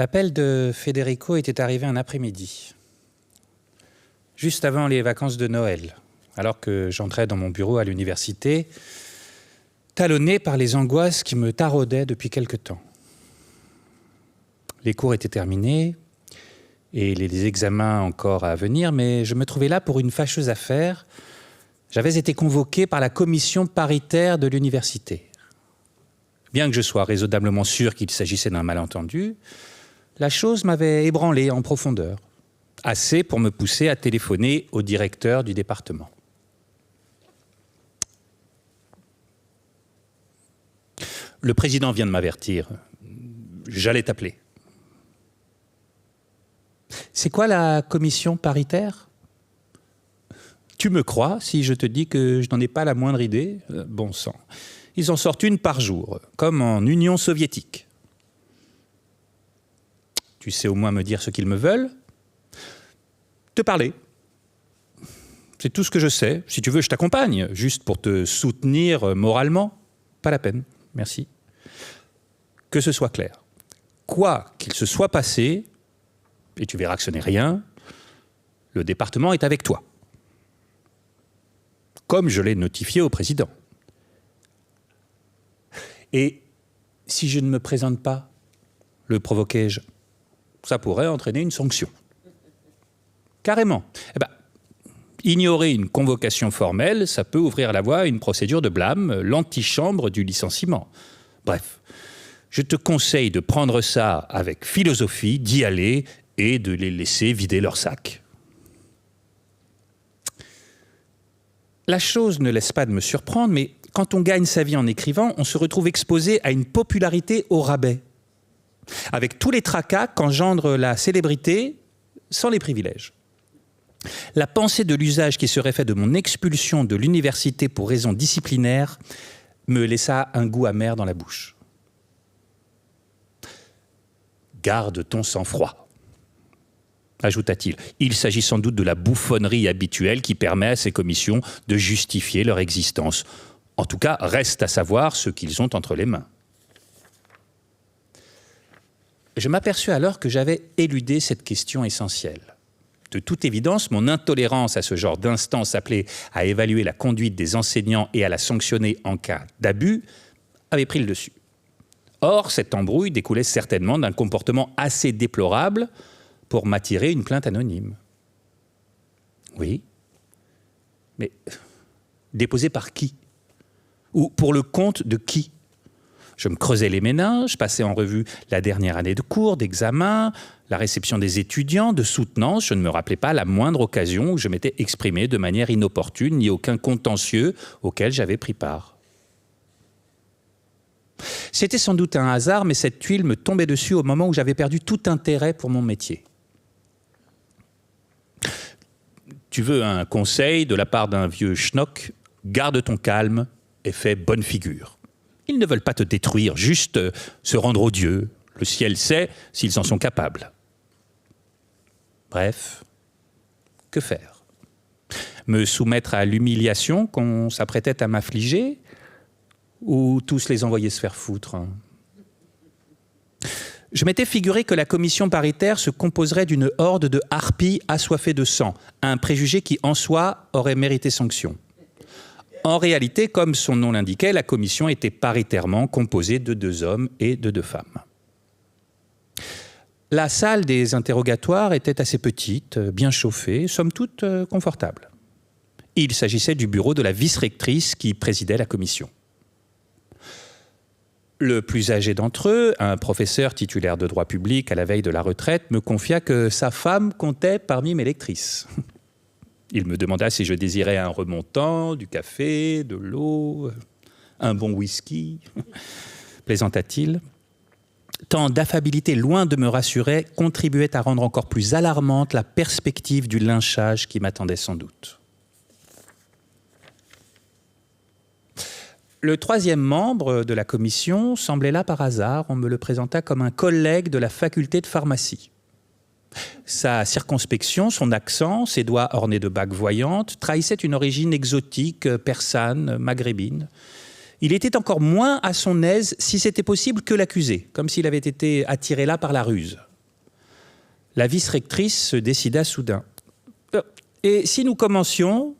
L'appel de Federico était arrivé un après-midi, juste avant les vacances de Noël, alors que j'entrais dans mon bureau à l'université, talonné par les angoisses qui me taraudaient depuis quelque temps. Les cours étaient terminés et les examens encore à venir, mais je me trouvais là pour une fâcheuse affaire. J'avais été convoqué par la commission paritaire de l'université. Bien que je sois raisonnablement sûr qu'il s'agissait d'un malentendu, la chose m'avait ébranlé en profondeur, assez pour me pousser à téléphoner au directeur du département. Le président vient de m'avertir. J'allais t'appeler. C'est quoi la commission paritaire ? Tu me crois si je te dis que je n'en ai pas la moindre idée ? Bon sang. Ils en sortent une par jour, comme en Union soviétique. Tu sais au moins me dire ce qu'ils me veulent ? Te parler. C'est tout ce que je sais. Si tu veux, je t'accompagne, juste pour te soutenir moralement. Pas la peine, merci. Que ce soit clair. Quoi qu'il se soit passé, et tu verras que ce n'est rien, le département est avec toi. Comme je l'ai notifié au président. Et si je ne me présente pas, le provoquai-je, ça pourrait entraîner une sanction. Carrément. Ignorer une convocation formelle, ça peut ouvrir la voie à une procédure de blâme, l'antichambre du licenciement. Bref, je te conseille de prendre ça avec philosophie, d'y aller et de les laisser vider leur sac. La chose ne laisse pas de me surprendre, mais quand on gagne sa vie en écrivant, on se retrouve exposé à une popularité au rabais, avec tous les tracas qu'engendre la célébrité sans les privilèges. La pensée de l'usage qui serait fait de mon expulsion de l'université pour raisons disciplinaires me laissa un goût amer dans la bouche. Garde ton sang-froid, ajouta-t-il. Il s'agit sans doute de la bouffonnerie habituelle qui permet à ces commissions de justifier leur existence. En tout cas, reste à savoir ce qu'ils ont entre les mains. Je m'aperçus alors que j'avais éludé cette question essentielle. De toute évidence, mon intolérance à ce genre d'instance appelée à évaluer la conduite des enseignants et à la sanctionner en cas d'abus avait pris le dessus. Or, cette embrouille découlait certainement d'un comportement assez déplorable pour m'attirer une plainte anonyme. Oui, mais déposée par qui ? Ou pour le compte de qui ? Je me creusais les méninges, passais en revue la dernière année de cours, d'examen, la réception des étudiants, de soutenance. Je ne me rappelais pas la moindre occasion où je m'étais exprimé de manière inopportune, ni aucun contentieux auquel j'avais pris part. C'était sans doute un hasard, mais cette tuile me tombait dessus au moment où j'avais perdu tout intérêt pour mon métier. Tu veux un conseil de la part d'un vieux schnock ? Garde ton calme et fais bonne figure. Ils ne veulent pas te détruire, juste se rendre odieux. Le ciel sait s'ils en sont capables. Bref, que faire ? Me soumettre à l'humiliation qu'on s'apprêtait à m'affliger ? Ou tous les envoyer se faire foutre ? Je m'étais figuré que la commission paritaire se composerait d'une horde de harpies assoiffées de sang, un préjugé qui, en soi, aurait mérité sanction. En réalité, comme son nom l'indiquait, la commission était paritairement composée de 2 hommes et de 2 femmes. La salle des interrogatoires était assez petite, bien chauffée, somme toute confortable. Il s'agissait du bureau de la vice-rectrice qui présidait la commission. Le plus âgé d'entre eux, un professeur titulaire de droit public à la veille de la retraite, me confia que sa femme comptait parmi mes lectrices. Il me demanda si je désirais un remontant, du café, de l'eau, un bon whisky, plaisanta-t-il. Tant d'affabilité, loin de me rassurer, contribuait à rendre encore plus alarmante la perspective du lynchage qui m'attendait sans doute. Le 3e membre de la commission semblait là par hasard. On me le présenta comme un collègue de la faculté de pharmacie. Sa circonspection, son accent, ses doigts ornés de bagues voyantes trahissaient une origine exotique, persane, maghrébine. Il était encore moins à son aise, si c'était possible, que l'accusé, comme s'il avait été attiré là par la ruse. La vice-rectrice se décida soudain. Et si nous commencions,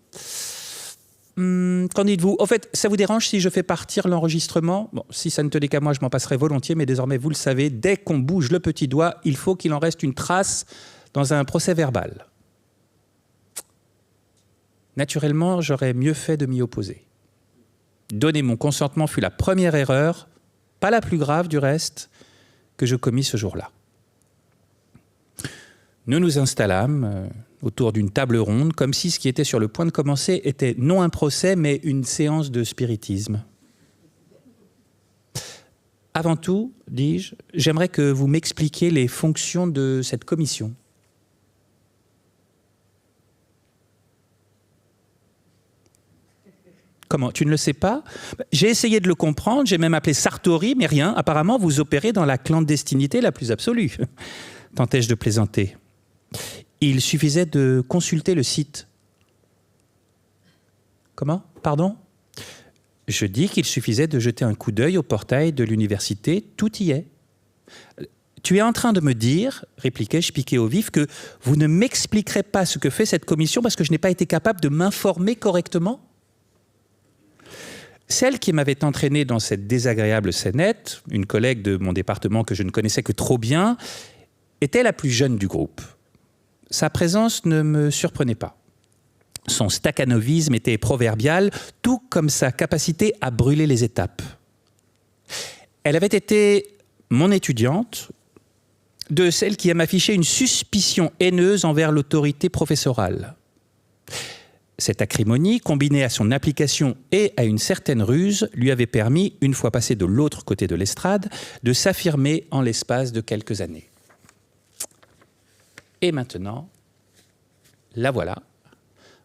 qu'en dites-vous? En fait, ça vous dérange si je fais partir l'enregistrement? Bon, si ça ne tenait qu'à moi, je m'en passerais volontiers, mais désormais, vous le savez, dès qu'on bouge le petit doigt, il faut qu'il en reste une trace dans un procès verbal. Naturellement, j'aurais mieux fait de m'y opposer. Donner mon consentement fut la première erreur, pas la plus grave du reste, que je commis ce jour-là. Nous nous installâmes autour d'une table ronde, comme si ce qui était sur le point de commencer était non un procès, mais une séance de spiritisme. Avant tout, dis-je, j'aimerais que vous m'expliquiez les fonctions de cette commission. Comment? Tu ne le sais pas? J'ai essayé de le comprendre, j'ai même appelé Sartori, mais rien. Apparemment, vous opérez dans la clandestinité la plus absolue. Tentais-je de plaisanter. Il suffisait de consulter le site. Comment? Pardon? Je dis qu'il suffisait de jeter un coup d'œil au portail de l'université, tout y est. Tu es en train de me dire, répliquai-je piqué au vif, que vous ne m'expliquerez pas ce que fait cette commission parce que je n'ai pas été capable de m'informer correctement? Celle qui m'avait entraîné dans cette désagréable scénette, une collègue de mon département que je ne connaissais que trop bien, était la plus jeune du groupe. Sa présence ne me surprenait pas. Son staccanovisme était proverbial, tout comme sa capacité à brûler les étapes. Elle avait été mon étudiante, de celle qui aime afficher une suspicion haineuse envers l'autorité professorale. Cette acrimonie, combinée à son application et à une certaine ruse, lui avait permis, une fois passé de l'autre côté de l'estrade, de s'affirmer en l'espace de quelques années. Et maintenant, la voilà,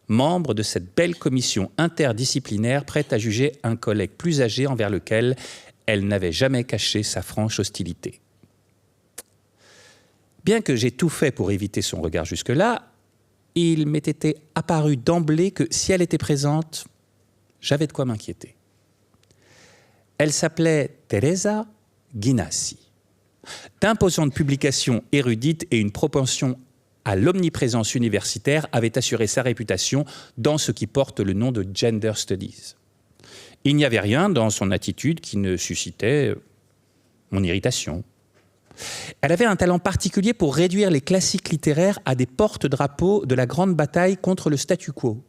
membre de cette belle commission interdisciplinaire prête à juger un collègue plus âgé envers lequel elle n'avait jamais caché sa franche hostilité. Bien que j'ai tout fait pour éviter son regard jusque-là, il m'était apparu d'emblée que si elle était présente, j'avais de quoi m'inquiéter. Elle s'appelait Teresa Guinassi. D'imposantes publications érudites et une propension à l'omniprésence universitaire avaient assuré sa réputation dans ce qui porte le nom de Gender Studies. Il n'y avait rien dans son attitude qui ne suscitait mon irritation. Elle avait un talent particulier pour réduire les classiques littéraires à des porte-drapeaux de la grande bataille contre le statu quo.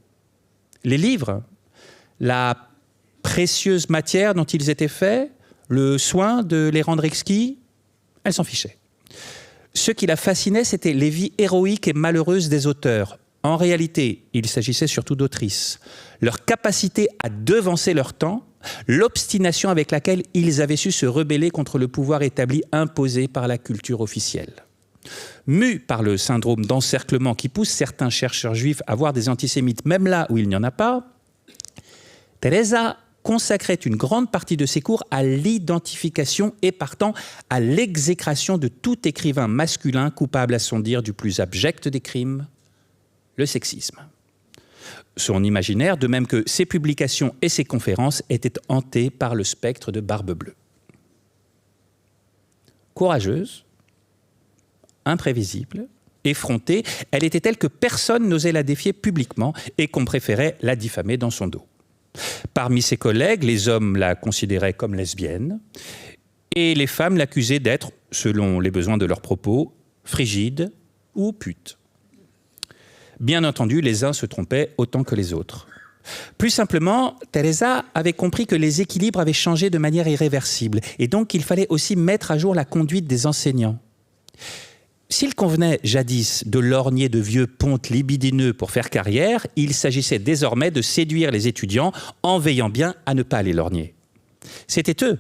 Les livres, la précieuse matière dont ils étaient faits, le soin de les rendre exquis, elle s'en fichait. Ce qui la fascinait, c'était les vies héroïques et malheureuses des auteurs. En réalité, il s'agissait surtout d'autrices. Leur capacité à devancer leur temps, l'obstination avec laquelle ils avaient su se rebeller contre le pouvoir établi imposé par la culture officielle. Mus par le syndrome d'encerclement qui pousse certains chercheurs juifs à voir des antisémites même là où il n'y en a pas, Teresa consacrait une grande partie de ses cours à l'identification et partant à l'exécration de tout écrivain masculin coupable à son dire du plus abject des crimes, le sexisme. Son imaginaire, de même que ses publications et ses conférences, était hanté par le spectre de Barbe Bleue. Courageuse, imprévisible, effrontée, elle était telle que personne n'osait la défier publiquement et qu'on préférait la diffamer dans son dos. Parmi ses collègues, les hommes la considéraient comme lesbienne et les femmes l'accusaient d'être, selon les besoins de leurs propos, frigide ou pute. Bien entendu, les uns se trompaient autant que les autres. Plus simplement, Teresa avait compris que les équilibres avaient changé de manière irréversible et donc qu'il fallait aussi mettre à jour la conduite des enseignants. S'il convenait jadis de lorgner de vieux pontes libidineux pour faire carrière, il s'agissait désormais de séduire les étudiants en veillant bien à ne pas les lorgner. C'étaient eux,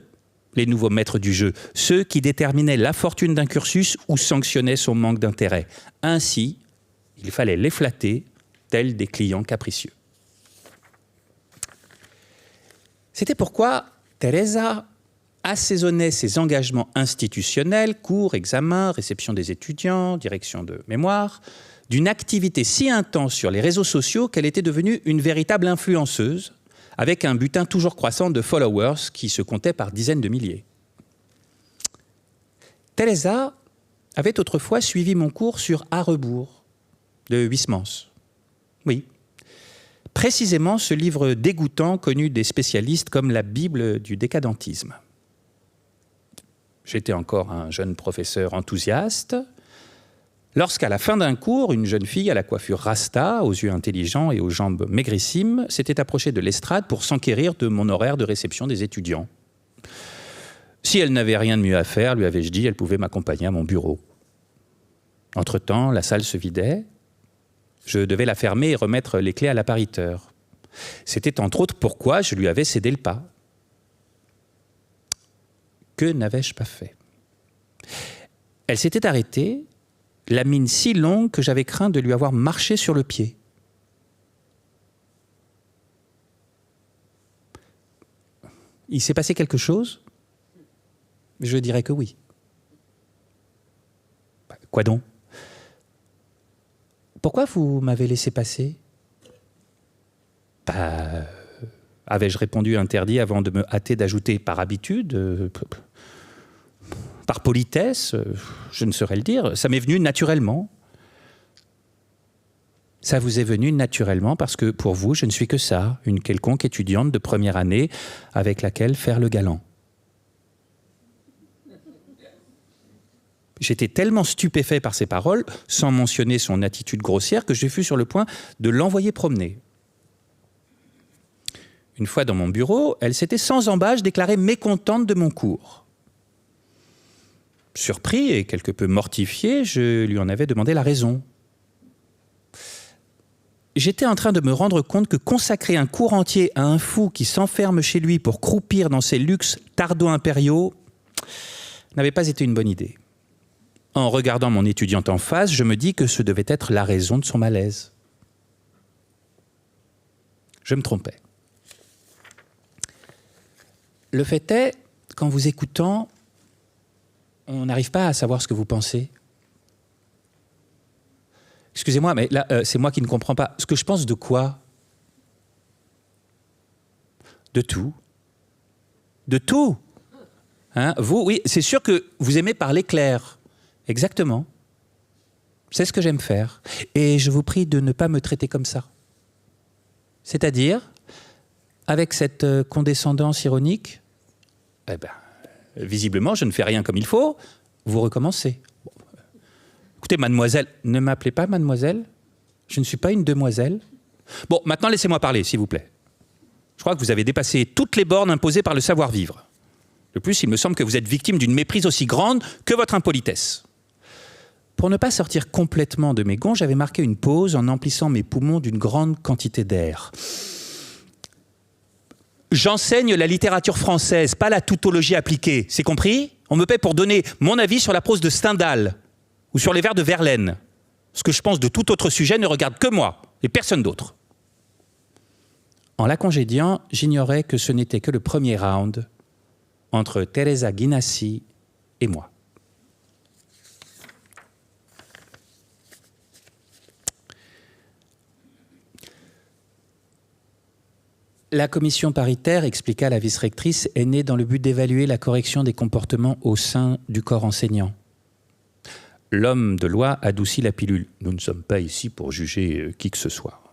les nouveaux maîtres du jeu, ceux qui déterminaient la fortune d'un cursus ou sanctionnaient son manque d'intérêt. Ainsi, il fallait les flatter, tels des clients capricieux. C'était pourquoi Teresa assaisonnait ses engagements institutionnels, cours, examens, réception des étudiants, direction de mémoire, d'une activité si intense sur les réseaux sociaux qu'elle était devenue une véritable influenceuse, avec un butin toujours croissant de followers qui se comptait par dizaines de milliers. Teresa avait autrefois suivi mon cours sur À rebours de Huysmans. Oui, précisément ce livre dégoûtant connu des spécialistes comme la Bible du décadentisme. J'étais encore un jeune professeur enthousiaste, lorsqu'à la fin d'un cours, une jeune fille à la coiffure rasta, aux yeux intelligents et aux jambes maigrissimes, s'était approchée de l'estrade pour s'enquérir de mon horaire de réception des étudiants. Si elle n'avait rien de mieux à faire, lui avais-je dit, elle pouvait m'accompagner à mon bureau. Entre-temps, la salle se vidait. Je devais la fermer et remettre les clés à l'appariteur. C'était entre autres pourquoi je lui avais cédé le pas. Que n'avais-je pas fait? Elle s'était arrêtée, la mine si longue que j'avais craint de lui avoir marché sur le pied. Il s'est passé quelque chose? Je dirais que oui. Quoi donc? Pourquoi vous m'avez laissé passer? Avais-je répondu interdit avant de me hâter d'ajouter par habitude, par politesse, je ne saurais le dire, ça m'est venu naturellement. Ça vous est venu naturellement parce que pour vous, je ne suis que ça, une quelconque étudiante de première année avec laquelle faire le galant. J'étais tellement stupéfait par ces paroles, sans mentionner son attitude grossière, que je fus sur le point de l'envoyer promener. Une fois dans mon bureau, elle s'était sans embâche déclarée mécontente de mon cours. Surpris et quelque peu mortifié, je lui en avais demandé la raison. J'étais en train de me rendre compte que consacrer un cours entier à un fou qui s'enferme chez lui pour croupir dans ses luxes tardo-impériaux n'avait pas été une bonne idée. En regardant mon étudiante en face, je me dis que ce devait être la raison de son malaise. Je me trompais. Le fait est, qu'en vous écoutant, on n'arrive pas à savoir ce que vous pensez. Excusez-moi, mais là, c'est moi qui ne comprends pas. Ce que je pense de quoi? De tout. De tout. Hein? Vous, oui, c'est sûr que vous aimez parler clair. Exactement. C'est ce que j'aime faire. Et je vous prie de ne pas me traiter comme ça. C'est-à-dire, avec cette condescendance ironique, visiblement, je ne fais rien comme il faut, vous recommencez. Bon. Écoutez, mademoiselle, ne m'appelez pas mademoiselle. Je ne suis pas une demoiselle. Bon, maintenant, laissez-moi parler, s'il vous plaît. Je crois que vous avez dépassé toutes les bornes imposées par le savoir-vivre. De plus, il me semble que vous êtes victime d'une méprise aussi grande que votre impolitesse. Pour ne pas sortir complètement de mes gonds, j'avais marqué une pause en emplissant mes poumons d'une grande quantité d'air. J'enseigne la littérature française, pas la tautologie appliquée, c'est compris? On me paie pour donner mon avis sur la prose de Stendhal ou sur les vers de Verlaine. Ce que je pense de tout autre sujet ne regarde que moi et personne d'autre. En la congédiant, j'ignorais que ce n'était que le premier round entre Teresa Guinassi et moi. La commission paritaire, expliqua la vice-rectrice, est née dans le but d'évaluer la correction des comportements au sein du corps enseignant. L'homme de loi adoucit la pilule. Nous ne sommes pas ici pour juger qui que ce soit.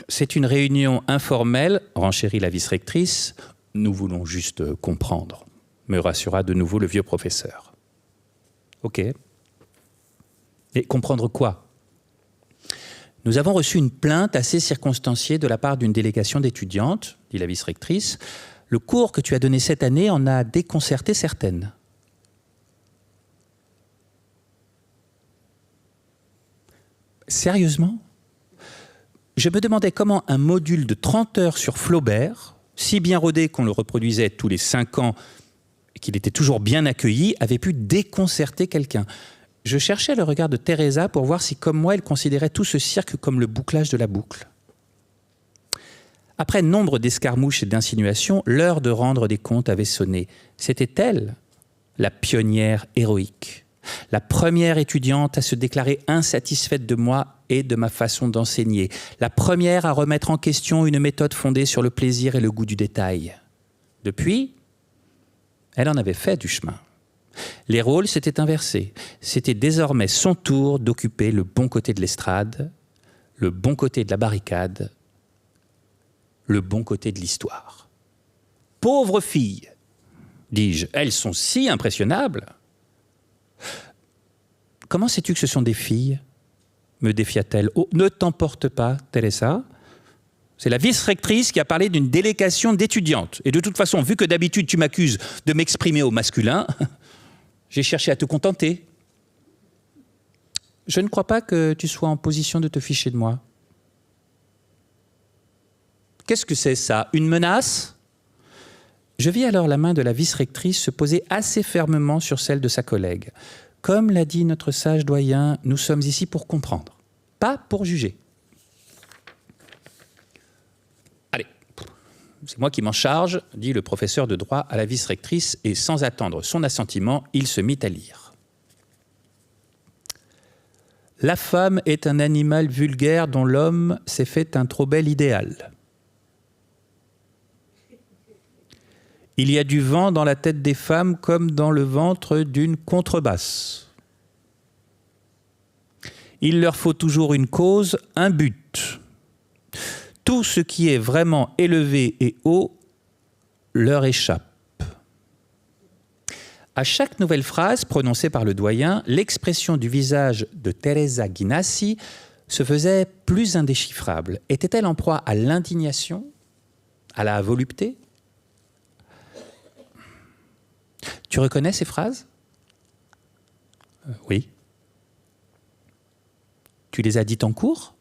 C'est une réunion informelle, renchérit la vice-rectrice. Nous voulons juste comprendre, me rassura de nouveau le vieux professeur. Ok. Et comprendre quoi? Nous avons reçu une plainte assez circonstanciée de la part d'une délégation d'étudiantes, dit la vice-rectrice. Le cours que tu as donné cette année en a déconcerté certaines. Sérieusement? Je me demandais comment un module de 30 heures sur Flaubert, si bien rodé qu'on le reproduisait tous les 5 ans et qu'il était toujours bien accueilli, avait pu déconcerter quelqu'un. Je cherchais le regard de Teresa pour voir si, comme moi, elle considérait tout ce cirque comme le bouclage de la boucle. Après nombre d'escarmouches et d'insinuations, l'heure de rendre des comptes avait sonné. C'était elle, la pionnière héroïque, la première étudiante à se déclarer insatisfaite de moi et de ma façon d'enseigner, la première à remettre en question une méthode fondée sur le plaisir et le goût du détail. Depuis, elle en avait fait du chemin. Les rôles s'étaient inversés. C'était désormais son tour d'occuper le bon côté de l'estrade, le bon côté de la barricade, le bon côté de l'histoire. Pauvres filles, dis-je, elles sont si impressionnables. Comment sais-tu que ce sont des filles ? Me défia-t-elle. Oh, ne t'emporte pas, Teresa. C'est la vice-rectrice qui a parlé d'une délégation d'étudiantes. Et de toute façon, vu que d'habitude tu m'accuses de m'exprimer au masculin, j'ai cherché à te contenter. Je ne crois pas que tu sois en position de te ficher de moi. Qu'est-ce que c'est ça ? Une menace ? Je vis alors la main de la vice-rectrice se poser assez fermement sur celle de sa collègue. Comme l'a dit notre sage doyen, nous sommes ici pour comprendre, pas pour juger. Allez, c'est moi qui m'en charge, dit le professeur de droit à la vice-rectrice, et sans attendre son assentiment, il se mit à lire. La femme est un animal vulgaire dont l'homme s'est fait un trop bel idéal. Il y a du vent dans la tête des femmes comme dans le ventre d'une contrebasse. Il leur faut toujours une cause, un but. Tout ce qui est vraiment élevé et haut leur échappe. À chaque nouvelle phrase prononcée par le doyen, l'expression du visage de Teresa Guinassi se faisait plus indéchiffrable. Était-elle en proie à l'indignation, à la volupté ? Tu reconnais ces phrases ? Oui. Tu les as dites en cours ?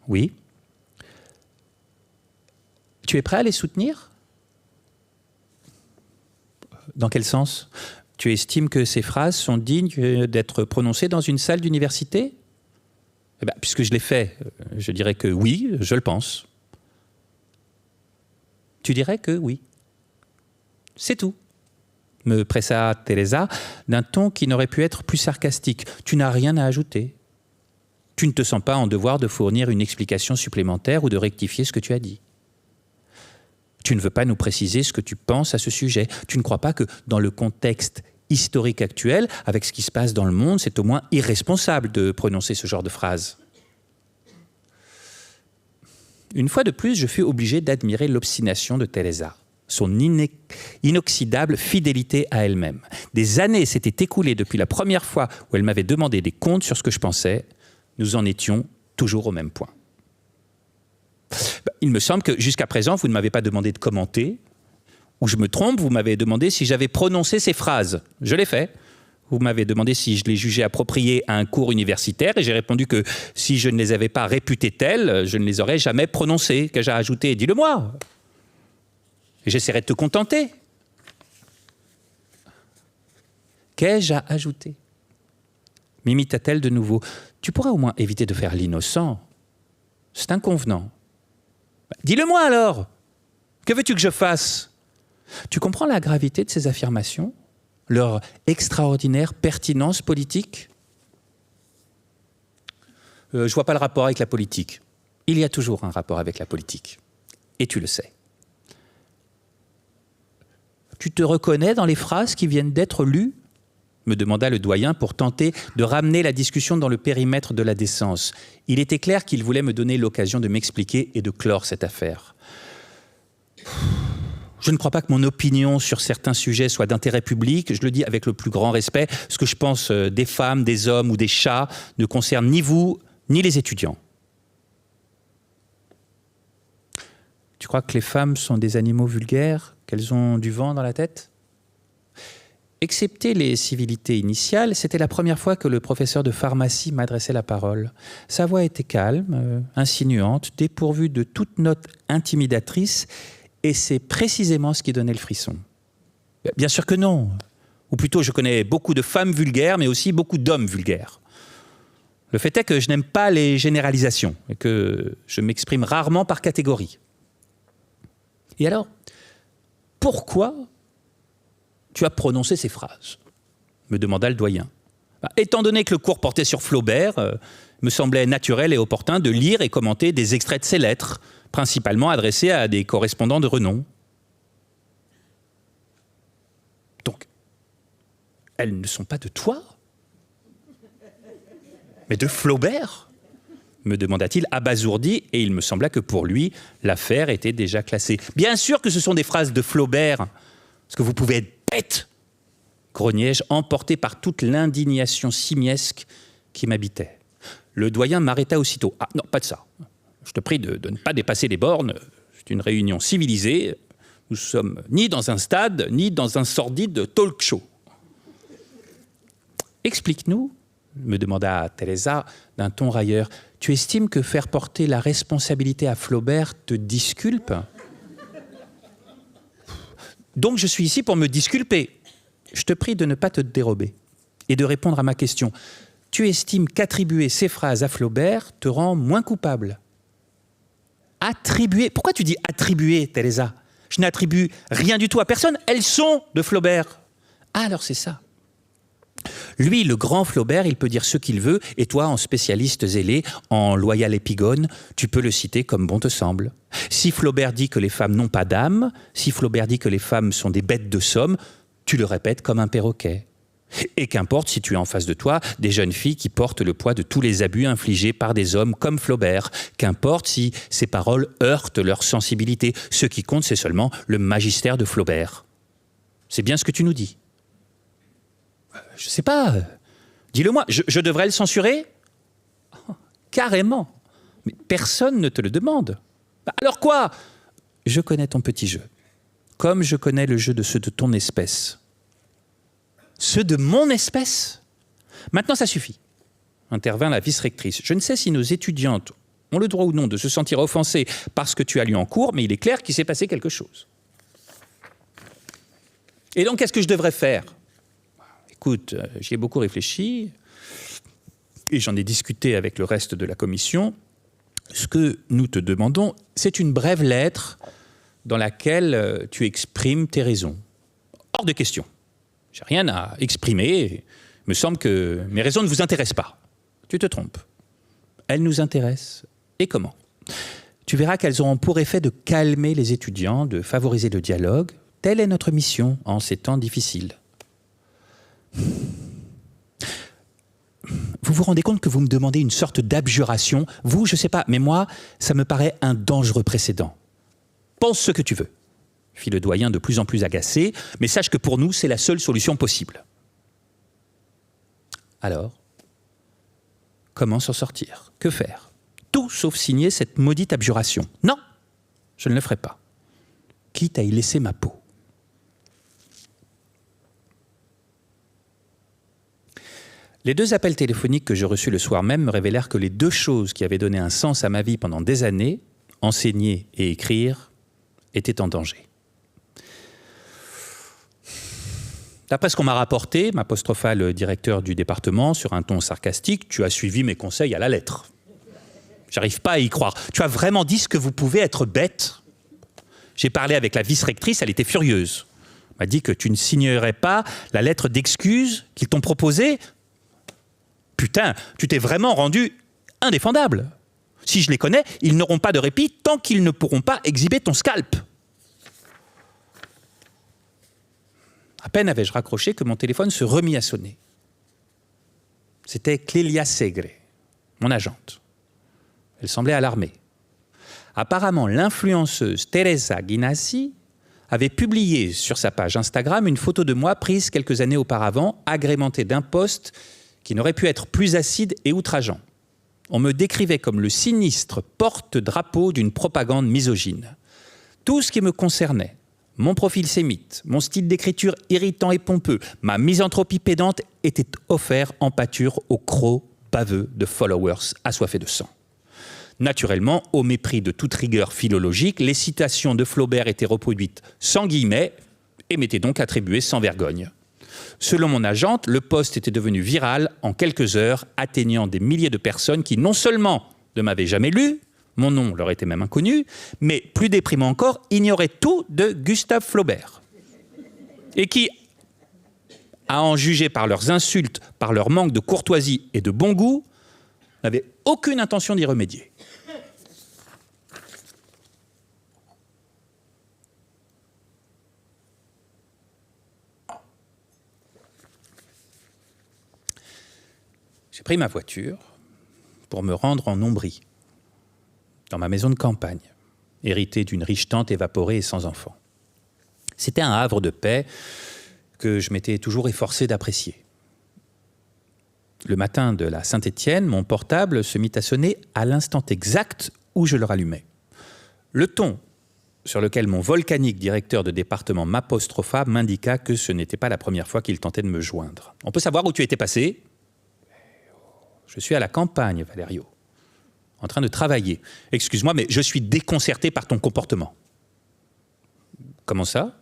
Oui. Tu es prêt à les soutenir ? Dans quel sens ? Tu estimes que ces phrases sont dignes d'être prononcées dans une salle d'université ? Eh bien, puisque je l'ai fait, je dirais que oui, je le pense. Tu dirais que oui. C'est tout, me pressa Teresa d'un ton qui n'aurait pu être plus sarcastique. Tu n'as rien à ajouter. Tu ne te sens pas en devoir de fournir une explication supplémentaire ou de rectifier ce que tu as dit. Tu ne veux pas nous préciser ce que tu penses à ce sujet. Tu ne crois pas que dans le contexte historique actuel, avec ce qui se passe dans le monde, c'est au moins irresponsable de prononcer ce genre de phrase. Une fois de plus, je fus obligé d'admirer l'obstination de Teresa. Son inoxydable fidélité à elle-même. Des années s'étaient écoulées depuis la première fois où elle m'avait demandé des comptes sur ce que je pensais. Nous en étions toujours au même point. Il me semble que jusqu'à présent, vous ne m'avez pas demandé de commenter, ou je me trompe, vous m'avez demandé si j'avais prononcé ces phrases. Je l'ai fait. Vous m'avez demandé si je les jugeais appropriées à un cours universitaire, et j'ai répondu que si je ne les avais pas réputées telles, je ne les aurais jamais prononcées. Qu'ai-je à ajouter ? Dis-le-moi. Et j'essaierai de te contenter. Qu'ai-je à ajouter ? M'imita-t-elle de nouveau. Tu pourras au moins éviter de faire l'innocent. C'est inconvenant. Dis-le-moi alors. Que veux-tu que je fasse ? Tu comprends la gravité de ces affirmations ? Leur extraordinaire pertinence politique ? Je ne vois pas le rapport avec la politique. Il y a toujours un rapport avec la politique. Et tu le sais. Tu te reconnais dans les phrases qui viennent d'être lues ? Me demanda le doyen pour tenter de ramener la discussion dans le périmètre de la décence. Il était clair qu'il voulait me donner l'occasion de m'expliquer et de clore cette affaire. Je ne crois pas que mon opinion sur certains sujets soit d'intérêt public. Je le dis avec le plus grand respect. Ce que je pense des femmes, des hommes ou des chats ne concerne ni vous, ni les étudiants. Tu crois que les femmes sont des animaux vulgaires ? Qu'elles ont du vent dans la tête ? Excepté les civilités initiales, c'était la première fois que le professeur de pharmacie m'adressait la parole. Sa voix était calme, insinuante, dépourvue de toute note intimidatrice, et c'est précisément ce qui donnait le frisson. Bien sûr que non. Ou plutôt, je connais beaucoup de femmes vulgaires, mais aussi beaucoup d'hommes vulgaires. Le fait est que je n'aime pas les généralisations, et que je m'exprime rarement par catégorie. Et alors, pourquoi tu as prononcé ces phrases ? Me demanda le doyen. Étant donné que le cours portait sur Flaubert, me semblait naturel et opportun de lire et commenter des extraits de ses lettres, principalement adressés à des correspondants de renom. elles ne sont pas de toi, mais de Flaubert, me demanda-t-il abasourdi, et il me sembla que pour lui, l'affaire était déjà classée. Bien sûr que ce sont des phrases de Flaubert, parce que vous pouvez être bête, grognai-je, emporté par toute l'indignation simiesque qui m'habitait. Le doyen m'arrêta aussitôt. « Ah non, pas de ça. Je te prie de ne pas dépasser les bornes. C'est une réunion civilisée. Nous sommes ni dans un stade, ni dans un sordide talk show. » « Explique-nous, » me demanda Teresa d'un ton railleur. « Tu estimes que faire porter la responsabilité à Flaubert te disculpe ? » « Donc je suis ici pour me disculper. Je te prie de ne pas te dérober et de répondre à ma question. Tu estimes qu'attribuer ces phrases à Flaubert te rend moins coupable ? » Attribuer ? Pourquoi tu dis attribuer, Teresa ? Je n'attribue rien du tout à personne. Elles sont de Flaubert. Ah, alors c'est ça. Lui, le grand Flaubert, il peut dire ce qu'il veut, et toi, en spécialiste zélé, en loyal épigone, tu peux le citer comme bon te semble. Si Flaubert dit que les femmes n'ont pas d'âme, si Flaubert dit que les femmes sont des bêtes de somme, tu le répètes comme un perroquet. Et qu'importe si tu as en face de toi des jeunes filles qui portent le poids de tous les abus infligés par des hommes comme Flaubert. Qu'importe si ces paroles heurtent leur sensibilité. Ce qui compte, c'est seulement le magistère de Flaubert. C'est bien ce que tu nous dis. Je sais pas. Dis-le-moi. Je devrais le censurer ? Oh, carrément. Mais personne ne te le demande. Bah alors quoi ? Je connais ton petit jeu. Comme je connais le jeu de ceux de ton espèce. Ceux de mon espèce ? Maintenant, ça suffit, intervint la vice-rectrice. Je ne sais si nos étudiantes ont le droit ou non de se sentir offensées parce que tu as lu en cours, mais il est clair qu'il s'est passé quelque chose. Et donc, qu'est-ce que je devrais faire ? Écoute, j'y ai beaucoup réfléchi et j'en ai discuté avec le reste de la commission. Ce que nous te demandons, c'est une brève lettre dans laquelle tu exprimes tes raisons. Hors de question. J'ai rien à exprimer. Il me semble que mes raisons ne vous intéressent pas. Tu te trompes. Elles nous intéressent. Et comment ? Tu verras qu'elles auront pour effet de calmer les étudiants, de favoriser le dialogue. Telle est notre mission en ces temps difficiles. Vous vous rendez compte que vous me demandez une sorte d'abjuration ? Vous, je ne sais pas, mais moi, ça me paraît un dangereux précédent. Pense ce que tu veux, fit le doyen de plus en plus agacé, mais sache que pour nous, c'est la seule solution possible. Alors, comment s'en sortir ? Que faire ? Tout sauf signer cette maudite abjuration. Non, je ne le ferai pas, quitte à y laisser ma peau. Les 2 appels téléphoniques que je reçus le soir même me révélèrent que les 2 choses qui avaient donné un sens à ma vie pendant des années, enseigner et écrire, étaient en danger. D'après ce qu'on m'a rapporté, m'apostropha le directeur du département sur un ton sarcastique, tu as suivi mes conseils à la lettre. J'arrive pas à y croire. Tu as vraiment dit ce que vous pouvez être bête ? J'ai parlé avec la vice-rectrice, elle était furieuse. Elle m'a dit que tu ne signerais pas la lettre d'excuse qu'ils t'ont proposée. Putain, tu t'es vraiment rendu indéfendable. Si je les connais, ils n'auront pas de répit tant qu'ils ne pourront pas exhiber ton scalp. À peine avais-je raccroché que mon téléphone se remit à sonner. C'était Clélia Segre, mon agente. Elle semblait alarmée. Apparemment, l'influenceuse Teresa Guinassi avait publié sur sa page Instagram une photo de moi prise quelques années auparavant, agrémentée d'un post qui n'aurait pu être plus acide et outrageant. On me décrivait comme le sinistre porte-drapeau d'une propagande misogyne. Tout ce qui me concernait, mon profil sémite, mon style d'écriture irritant et pompeux, ma misanthropie pédante, était offert en pâture aux crocs baveux de followers assoiffés de sang. Naturellement, au mépris de toute rigueur philologique, les citations de Flaubert étaient reproduites sans guillemets et m'étaient donc attribuées sans vergogne. Selon mon agente, le post était devenu viral en quelques heures, atteignant des milliers de personnes qui non seulement ne m'avaient jamais lu, mon nom leur était même inconnu, mais plus déprimant encore, ignoraient tout de Gustave Flaubert. Et qui, à en juger par leurs insultes, par leur manque de courtoisie et de bon goût, n'avaient aucune intention d'y remédier. pris ma voiture pour me rendre en Ombrie, dans ma maison de campagne, héritée d'une riche tante évaporée et sans enfant. C'était un havre de paix que je m'étais toujours efforcé d'apprécier. Le matin de la Saint-Étienne, mon portable se mit à sonner à l'instant exact où je le rallumais. Le ton sur lequel mon volcanique directeur de département m'apostropha m'indiqua que ce n'était pas la première fois qu'il tentait de me joindre. On peut savoir où tu étais passé ? Je suis à la campagne, Valerio, en train de travailler. Excuse-moi, mais je suis déconcerté par ton comportement. Comment ça ?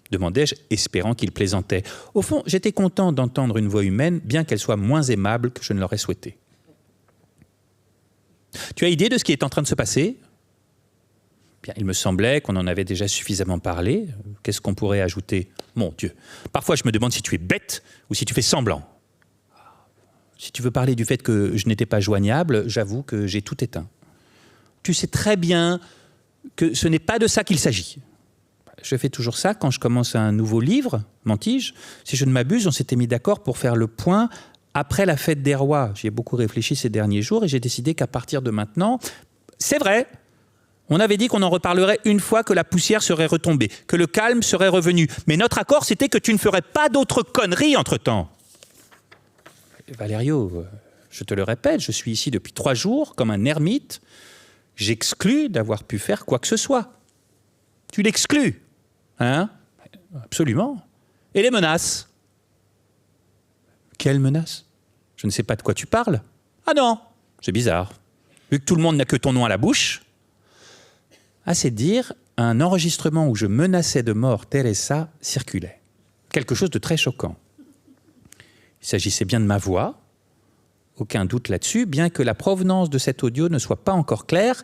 Demandai-je, espérant qu'il plaisantait. Au fond, j'étais content d'entendre une voix humaine, bien qu'elle soit moins aimable que je ne l'aurais souhaité. Tu as idée de ce qui est en train de se passer ? Bien, il me semblait qu'on en avait déjà suffisamment parlé. Qu'est-ce qu'on pourrait ajouter ? Mon Dieu, parfois je me demande si tu es bête ou si tu fais semblant. Si tu veux parler du fait que je n'étais pas joignable, j'avoue que j'ai tout éteint. Tu sais très bien que ce n'est pas de ça qu'il s'agit. Je fais toujours ça quand je commence un nouveau livre, mentis-je. Si je ne m'abuse, on s'était mis d'accord pour faire le point après la fête des rois. J'y ai beaucoup réfléchi ces derniers jours et j'ai décidé qu'à partir de maintenant, c'est vrai, on avait dit qu'on en reparlerait une fois que la poussière serait retombée, que le calme serait revenu. Mais notre accord, c'était que tu ne ferais pas d'autres conneries entre-temps. Valerio, je te le répète, je suis ici depuis 3 jours, comme un ermite. J'exclus d'avoir pu faire quoi que ce soit. Tu l'exclus, hein ? Absolument. Et les menaces ? Quelles menaces ? Je ne sais pas de quoi tu parles. Ah non, c'est bizarre. Vu que tout le monde n'a que ton nom à la bouche. Assez dire, un enregistrement où je menaçais de mort Teresa circulait. Quelque chose de très choquant. Il s'agissait bien de ma voix, aucun doute là-dessus, bien que la provenance de cet audio ne soit pas encore claire,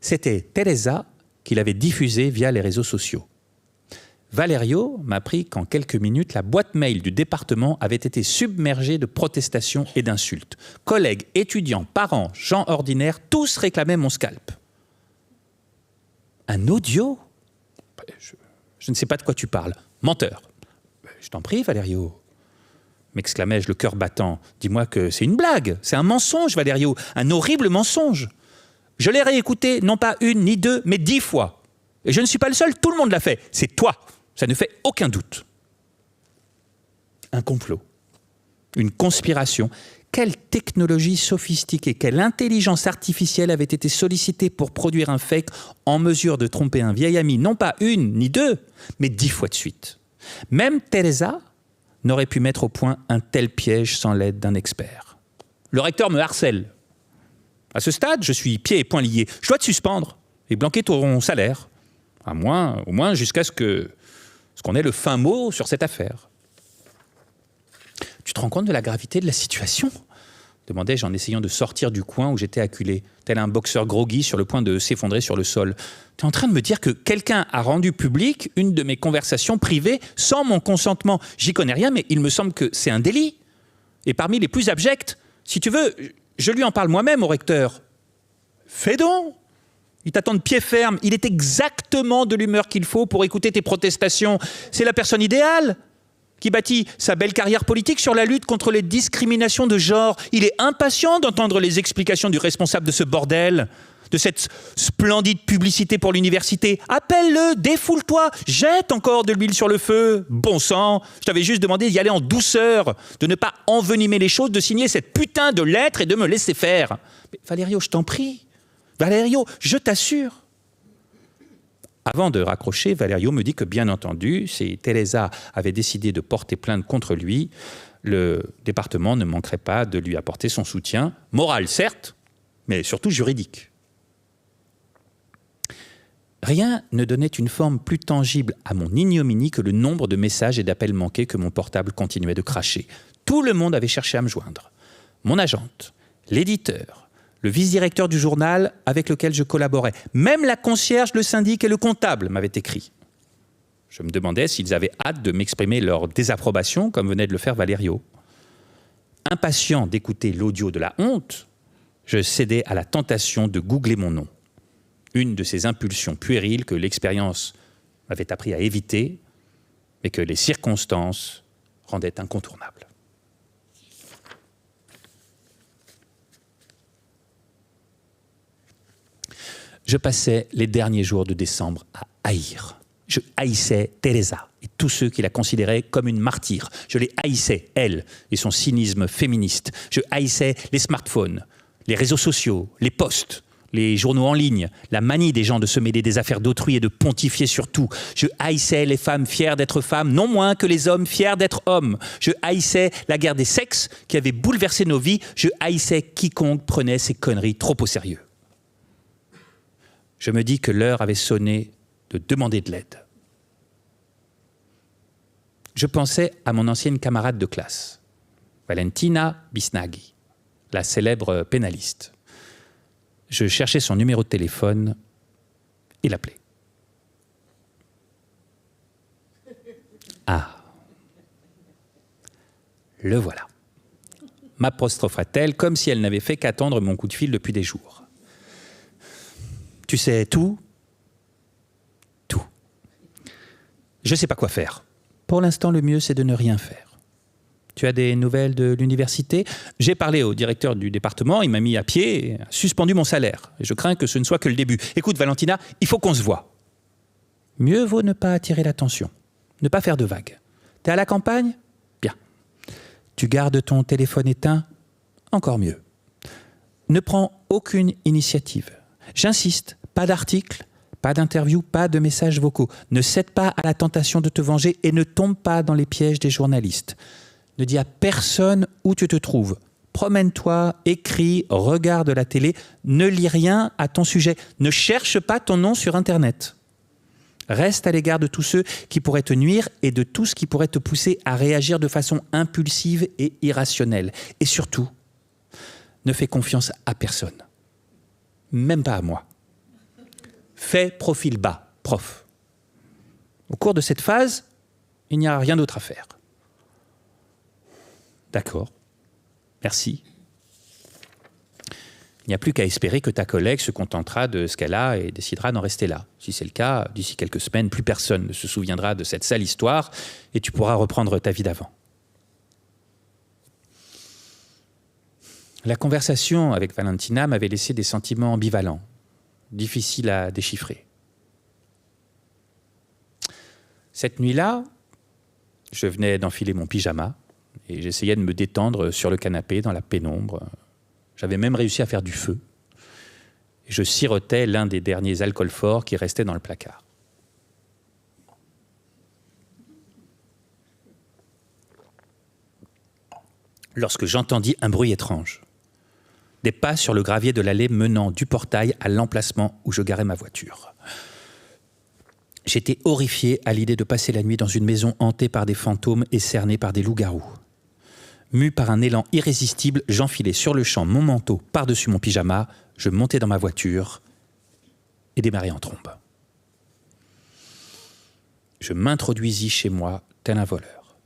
c'était Teresa qui l'avait diffusé via les réseaux sociaux. Valerio m'a appris qu'en quelques minutes, la boîte mail du département avait été submergée de protestations et d'insultes. Collègues, étudiants, parents, gens ordinaires, tous réclamaient mon scalp. Un audio ? Je ne sais pas de quoi tu parles. Menteur. Je t'en prie, Valerio. M'exclamai-je, le cœur battant. Dis-moi que c'est une blague, c'est un mensonge, Valerio, un horrible mensonge. Je l'ai réécouté, non pas 1 ni 2, mais 10 fois. Et je ne suis pas le seul, tout le monde l'a fait. C'est toi, ça ne fait aucun doute. Un complot, une conspiration. Quelle technologie sophistiquée, quelle intelligence artificielle avait été sollicitée pour produire un fake en mesure de tromper un vieil ami, non pas 1 ni 2, mais 10 fois de suite. Même Teresa n'aurait pu mettre au point un tel piège sans l'aide d'un expert. Le recteur me harcèle. À ce stade, je suis pieds et poings liés. Je dois te suspendre et blanquer ton salaire. Au moins jusqu'à ce qu'on ait le fin mot sur cette affaire. Tu te rends compte de la gravité de la situation ? Demandai-je en essayant de sortir du coin où j'étais acculé, tel un boxeur groggy sur le point de s'effondrer sur le sol. Tu es en train de me dire que quelqu'un a rendu publique une de mes conversations privées sans mon consentement. J'y connais rien, mais il me semble que c'est un délit. Et parmi les plus abjects, si tu veux, je lui en parle moi-même au recteur. Fais donc ! Il t'attend de pied ferme. Il est exactement de l'humeur qu'il faut pour écouter tes protestations. C'est la personne idéale qui bâtit sa belle carrière politique sur la lutte contre les discriminations de genre. Il est impatient d'entendre les explications du responsable de ce bordel, de cette splendide publicité pour l'université. Appelle-le, défoule-toi, jette encore de l'huile sur le feu. Bon sang, je t'avais juste demandé d'y aller en douceur, de ne pas envenimer les choses, de signer cette putain de lettre et de me laisser faire. Mais Valerio, je t'en prie. Valerio, je t'assure. Avant de raccrocher, Valerio me dit que, bien entendu, si Teresa avait décidé de porter plainte contre lui, le département ne manquerait pas de lui apporter son soutien, moral certes, mais surtout juridique. Rien ne donnait une forme plus tangible à mon ignominie que le nombre de messages et d'appels manqués que mon portable continuait de cracher. Tout le monde avait cherché à me joindre. Mon agente, l'éditeur, le vice-directeur du journal avec lequel je collaborais, même la concierge, le syndic et le comptable m'avaient écrit. Je me demandais s'ils avaient hâte de m'exprimer leur désapprobation, comme venait de le faire Valerio. Impatient d'écouter l'audio de la honte, je cédais à la tentation de googler mon nom. Une de ces impulsions puériles que l'expérience m'avait appris à éviter, mais que les circonstances rendaient incontournables. Je passais les derniers jours de décembre à haïr. Je haïssais Teresa et tous ceux qui la considéraient comme une martyre. Je les haïssais, elle et son cynisme féministe. Je haïssais les smartphones, les réseaux sociaux, les posts, les journaux en ligne, la manie des gens de se mêler des affaires d'autrui et de pontifier sur tout. Je haïssais les femmes fières d'être femmes, non moins que les hommes fiers d'être hommes. Je haïssais la guerre des sexes qui avait bouleversé nos vies. Je haïssais quiconque prenait ces conneries trop au sérieux. Je me dis que l'heure avait sonné de demander de l'aide. Je pensais à mon ancienne camarade de classe, Valentina Bisnaghi, la célèbre pénaliste. Je cherchais son numéro de téléphone et l'appelais. Ah, le voilà. M'apostrophera-t-elle comme si elle n'avait fait qu'attendre mon coup de fil depuis des jours. Tu sais tout ? Tout. Je ne sais pas quoi faire. Pour l'instant, le mieux, c'est de ne rien faire. Tu as des nouvelles de l'université ? J'ai parlé au directeur du département, il m'a mis à pied et a suspendu mon salaire. Et je crains que ce ne soit que le début. Écoute, Valentina, il faut qu'on se voie. Mieux vaut ne pas attirer l'attention, ne pas faire de vagues. T'es à la campagne ? Bien. Tu gardes ton téléphone éteint ? Encore mieux. Ne prends aucune initiative. J'insiste, pas d'article, pas d'interview, pas de messages vocaux. Ne cède pas à la tentation de te venger et ne tombe pas dans les pièges des journalistes. Ne dis à personne où tu te trouves. Promène-toi, écris, regarde la télé, ne lis rien à ton sujet. Ne cherche pas ton nom sur Internet. Reste à l'égard de tous ceux qui pourraient te nuire et de tout ce qui pourrait te pousser à réagir de façon impulsive et irrationnelle. Et surtout, ne fais confiance à personne. Même pas à moi. Fais profil bas, prof. Au cours de cette phase, il n'y a rien d'autre à faire. D'accord. Merci. Il n'y a plus qu'à espérer que ta collègue se contentera de ce qu'elle a et décidera d'en rester là. Si c'est le cas, d'ici quelques semaines, plus personne ne se souviendra de cette sale histoire et tu pourras reprendre ta vie d'avant. La conversation avec Valentina m'avait laissé des sentiments ambivalents, difficiles à déchiffrer. Cette nuit-là, je venais d'enfiler mon pyjama et j'essayais de me détendre sur le canapé dans la pénombre. J'avais même réussi à faire du feu. Et je sirotais l'un des derniers alcools forts qui restaient dans le placard. Lorsque j'entendis un bruit étrange. Des pas sur le gravier de l'allée menant du portail à l'emplacement où je garais ma voiture. J'étais horrifié à l'idée de passer la nuit dans une maison hantée par des fantômes et cernée par des loups-garous. Mu par un élan irrésistible, j'enfilai sur le champ mon manteau par-dessus mon pyjama, je montai dans ma voiture et démarrai en trombe. Je m'introduisis chez moi tel un voleur.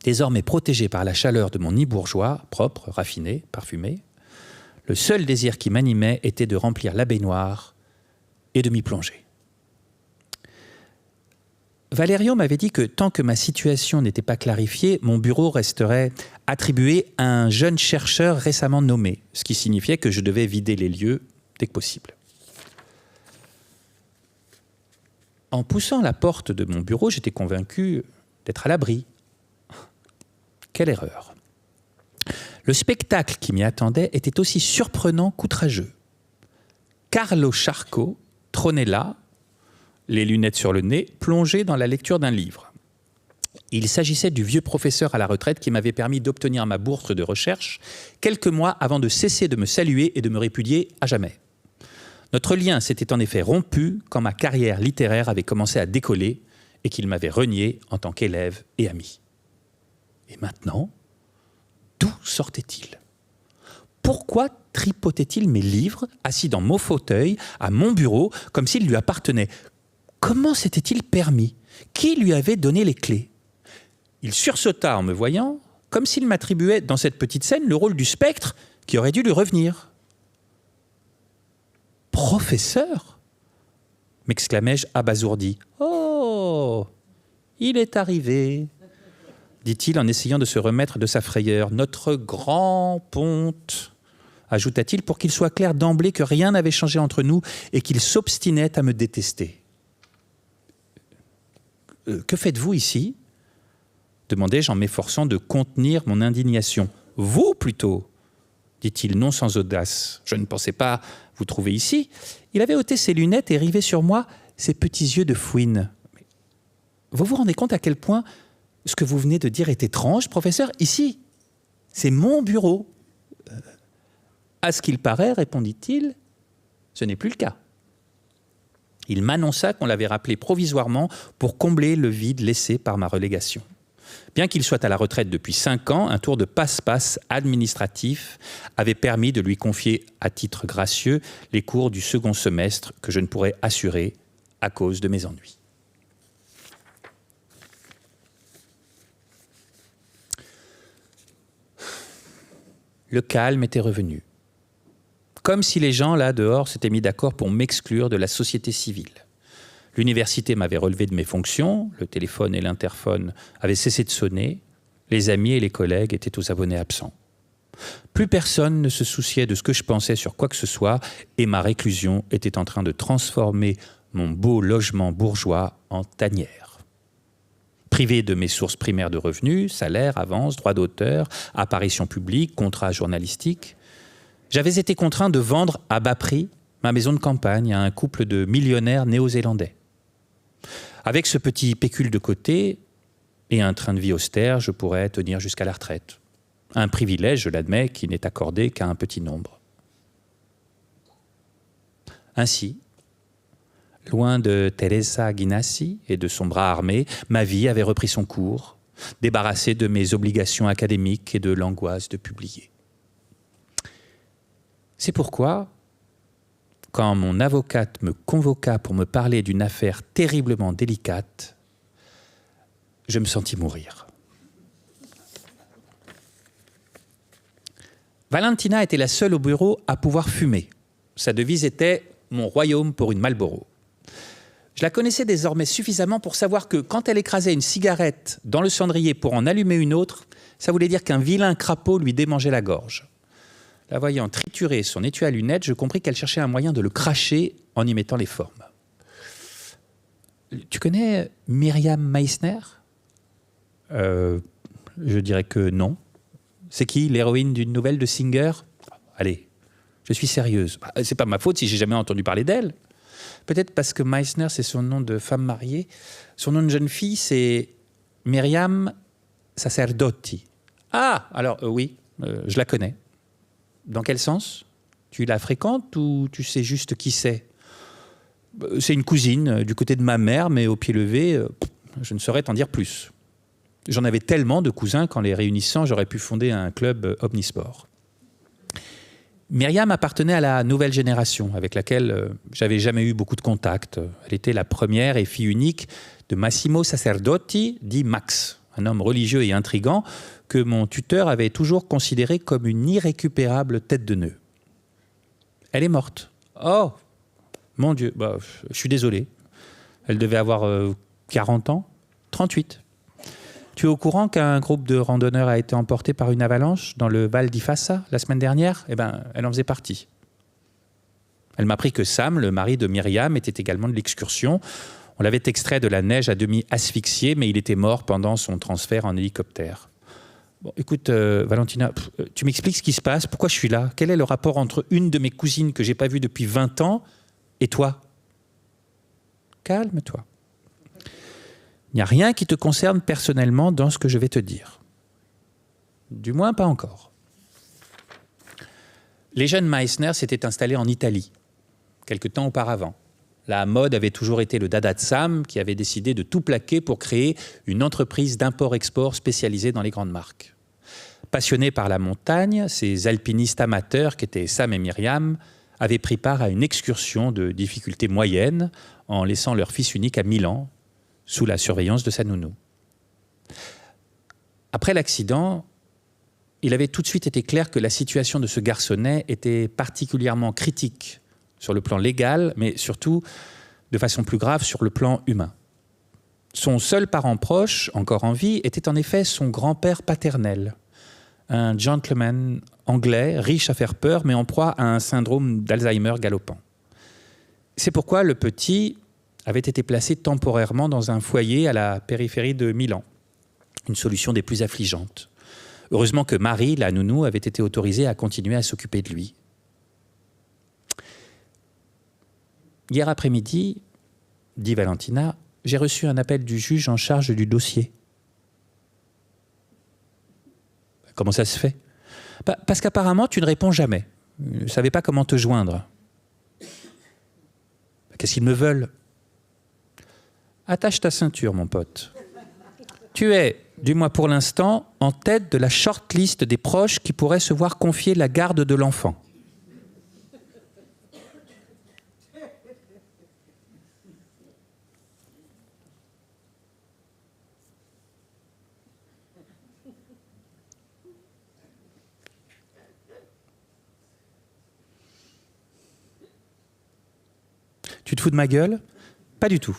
Désormais protégé par la chaleur de mon nid bourgeois, propre, raffiné, parfumé, le seul désir qui m'animait était de remplir la baignoire et de m'y plonger. Valerio m'avait dit que tant que ma situation n'était pas clarifiée, mon bureau resterait attribué à un jeune chercheur récemment nommé, ce qui signifiait que je devais vider les lieux dès que possible. En poussant la porte de mon bureau, j'étais convaincu d'être à l'abri. Quelle erreur. Le spectacle qui m'y attendait était aussi surprenant qu'outrageux. Carlo Charco trônait là, les lunettes sur le nez, plongé dans la lecture d'un livre. Il s'agissait du vieux professeur à la retraite qui m'avait permis d'obtenir ma bourse de recherche quelques mois avant de cesser de me saluer et de me répudier à jamais. Notre lien s'était en effet rompu quand ma carrière littéraire avait commencé à décoller et qu'il m'avait renié en tant qu'élève et ami. Et maintenant, d'où sortait-il ? Pourquoi tripotait-il mes livres, assis dans mon fauteuil, à mon bureau, comme s'ils lui appartenaient ? Comment s'était-il permis ? Qui lui avait donné les clés ? Il sursauta en me voyant, comme s'il m'attribuait dans cette petite scène le rôle du spectre qui aurait dû lui revenir. « Professeur » m'exclamai-je abasourdi. « Oh, il est arrivé » dit-il en essayant de se remettre de sa frayeur. « Notre grand ponte !» ajouta-t-il, pour qu'il soit clair d'emblée que rien n'avait changé entre nous et qu'il s'obstinait à me détester. « Que faites-vous ici ?» demandai-je en m'efforçant de contenir mon indignation. « Vous, plutôt !» dit-il non sans audace. « Je ne pensais pas vous trouver ici. » Il avait ôté ses lunettes et rivé sur moi ses petits yeux de fouine. « Vous vous rendez compte à quel point ce que vous venez de dire est étrange, professeur ? Ici, c'est mon bureau. » À ce qu'il paraît, répondit-il, ce n'est plus le cas. Il m'annonça qu'on l'avait rappelé provisoirement pour combler le vide laissé par ma relégation. Bien qu'il soit à la retraite depuis 5 ans, un tour de passe-passe administratif avait permis de lui confier à titre gracieux les cours du second semestre que je ne pourrais assurer à cause de mes ennuis. Le calme était revenu. Comme si les gens, là, dehors, s'étaient mis d'accord pour m'exclure de la société civile. L'université m'avait relevé de mes fonctions, le téléphone et l'interphone avaient cessé de sonner, les amis et les collègues étaient aux abonnés absents. Plus personne ne se souciait de ce que je pensais sur quoi que ce soit et ma réclusion était en train de transformer mon beau logement bourgeois en tanière. Privé de mes sources primaires de revenus, salaire, avance, droit d'auteur, apparition publique, contrat journalistique, j'avais été contraint de vendre à bas prix ma maison de campagne à un couple de millionnaires néo-zélandais. Avec ce petit pécule de côté et un train de vie austère, je pourrais tenir jusqu'à la retraite. Un privilège, je l'admets, qui n'est accordé qu'à un petit nombre. Ainsi, loin de Teresa Guinassi et de son bras armé, ma vie avait repris son cours, débarrassée de mes obligations académiques et de l'angoisse de publier. C'est pourquoi, quand mon avocate me convoqua pour me parler d'une affaire terriblement délicate, je me sentis mourir. Valentina était la seule au bureau à pouvoir fumer. Sa devise était « Mon royaume pour une Marlboro ». Je la connaissais désormais suffisamment pour savoir que quand elle écrasait une cigarette dans le cendrier pour en allumer une autre, ça voulait dire qu'un vilain crapaud lui démangeait la gorge. La voyant triturer son étui à lunettes, je compris qu'elle cherchait un moyen de le cracher en y mettant les formes. Tu connais Myriam Meissner ? Je dirais que non. C'est qui, l'héroïne d'une nouvelle de Singer ? Allez, je suis sérieuse. C'est pas ma faute si j'ai jamais entendu parler d'elle. Peut-être parce que Meissner, c'est son nom de femme mariée. Son nom de jeune fille, c'est Myriam Sacerdotti. Ah, alors oui, je la connais. Dans quel sens ? Tu la fréquentes ou tu sais juste qui c'est ? C'est une cousine du côté de ma mère, mais au pied levé, je ne saurais t'en dire plus. J'en avais tellement de cousins qu'en les réunissant, j'aurais pu fonder un club omnisport. Myriam appartenait à la nouvelle génération, avec laquelle j'avais jamais eu beaucoup de contact. Elle était la première et fille unique de Massimo Sacerdotti, dit Max, un homme religieux et intrigant que mon tuteur avait toujours considéré comme une irrécupérable tête de nœud. Elle est morte. Oh, mon Dieu, je suis désolé. Elle devait avoir 40 ans, 38. Tu es au courant qu'un groupe de randonneurs a été emporté par une avalanche dans le Val di Fassa la semaine dernière ? Eh bien, elle en faisait partie. Elle m'a appris que Sam, le mari de Myriam, était également de l'excursion. On l'avait extrait de la neige à demi asphyxié, mais il était mort pendant son transfert en hélicoptère. Bon, écoute, Valentina, tu m'expliques ce qui se passe ? Pourquoi je suis là ? Quel est le rapport entre une de mes cousines que je n'ai pas vue depuis 20 ans et toi ? Calme-toi. Il n'y a rien qui te concerne personnellement dans ce que je vais te dire. Du moins, pas encore. Les jeunes Meissner s'étaient installés en Italie, quelque temps auparavant. La mode avait toujours été le dada de Sam, qui avait décidé de tout plaquer pour créer une entreprise d'import-export spécialisée dans les grandes marques. Passionnés par la montagne, ces alpinistes amateurs qu'étaient Sam et Myriam avaient pris part à une excursion de difficulté moyenne en laissant leur fils unique à Milan, sous la surveillance de sa nounou. Après l'accident, il avait tout de suite été clair que la situation de ce garçonnet était particulièrement critique sur le plan légal, mais surtout, de façon plus grave, sur le plan humain. Son seul parent proche, encore en vie, était en effet son grand-père paternel, un gentleman anglais, riche à faire peur, mais en proie à un syndrome d'Alzheimer galopant. C'est pourquoi le petit avait été placé temporairement dans un foyer à la périphérie de Milan, une solution des plus affligeantes. Heureusement que Marie, la nounou, avait été autorisée à continuer à s'occuper de lui. Hier après-midi, dit Valentina, j'ai reçu un appel du juge en charge du dossier. Comment ça se fait ? Parce qu'apparemment, tu ne réponds jamais. Je ne savais pas comment te joindre. Qu'est-ce qu'ils me veulent ? Attache ta ceinture, mon pote. Tu es, du moins pour l'instant, en tête de la shortlist des proches qui pourraient se voir confier la garde de l'enfant. Tu te fous de ma gueule ? Pas du tout.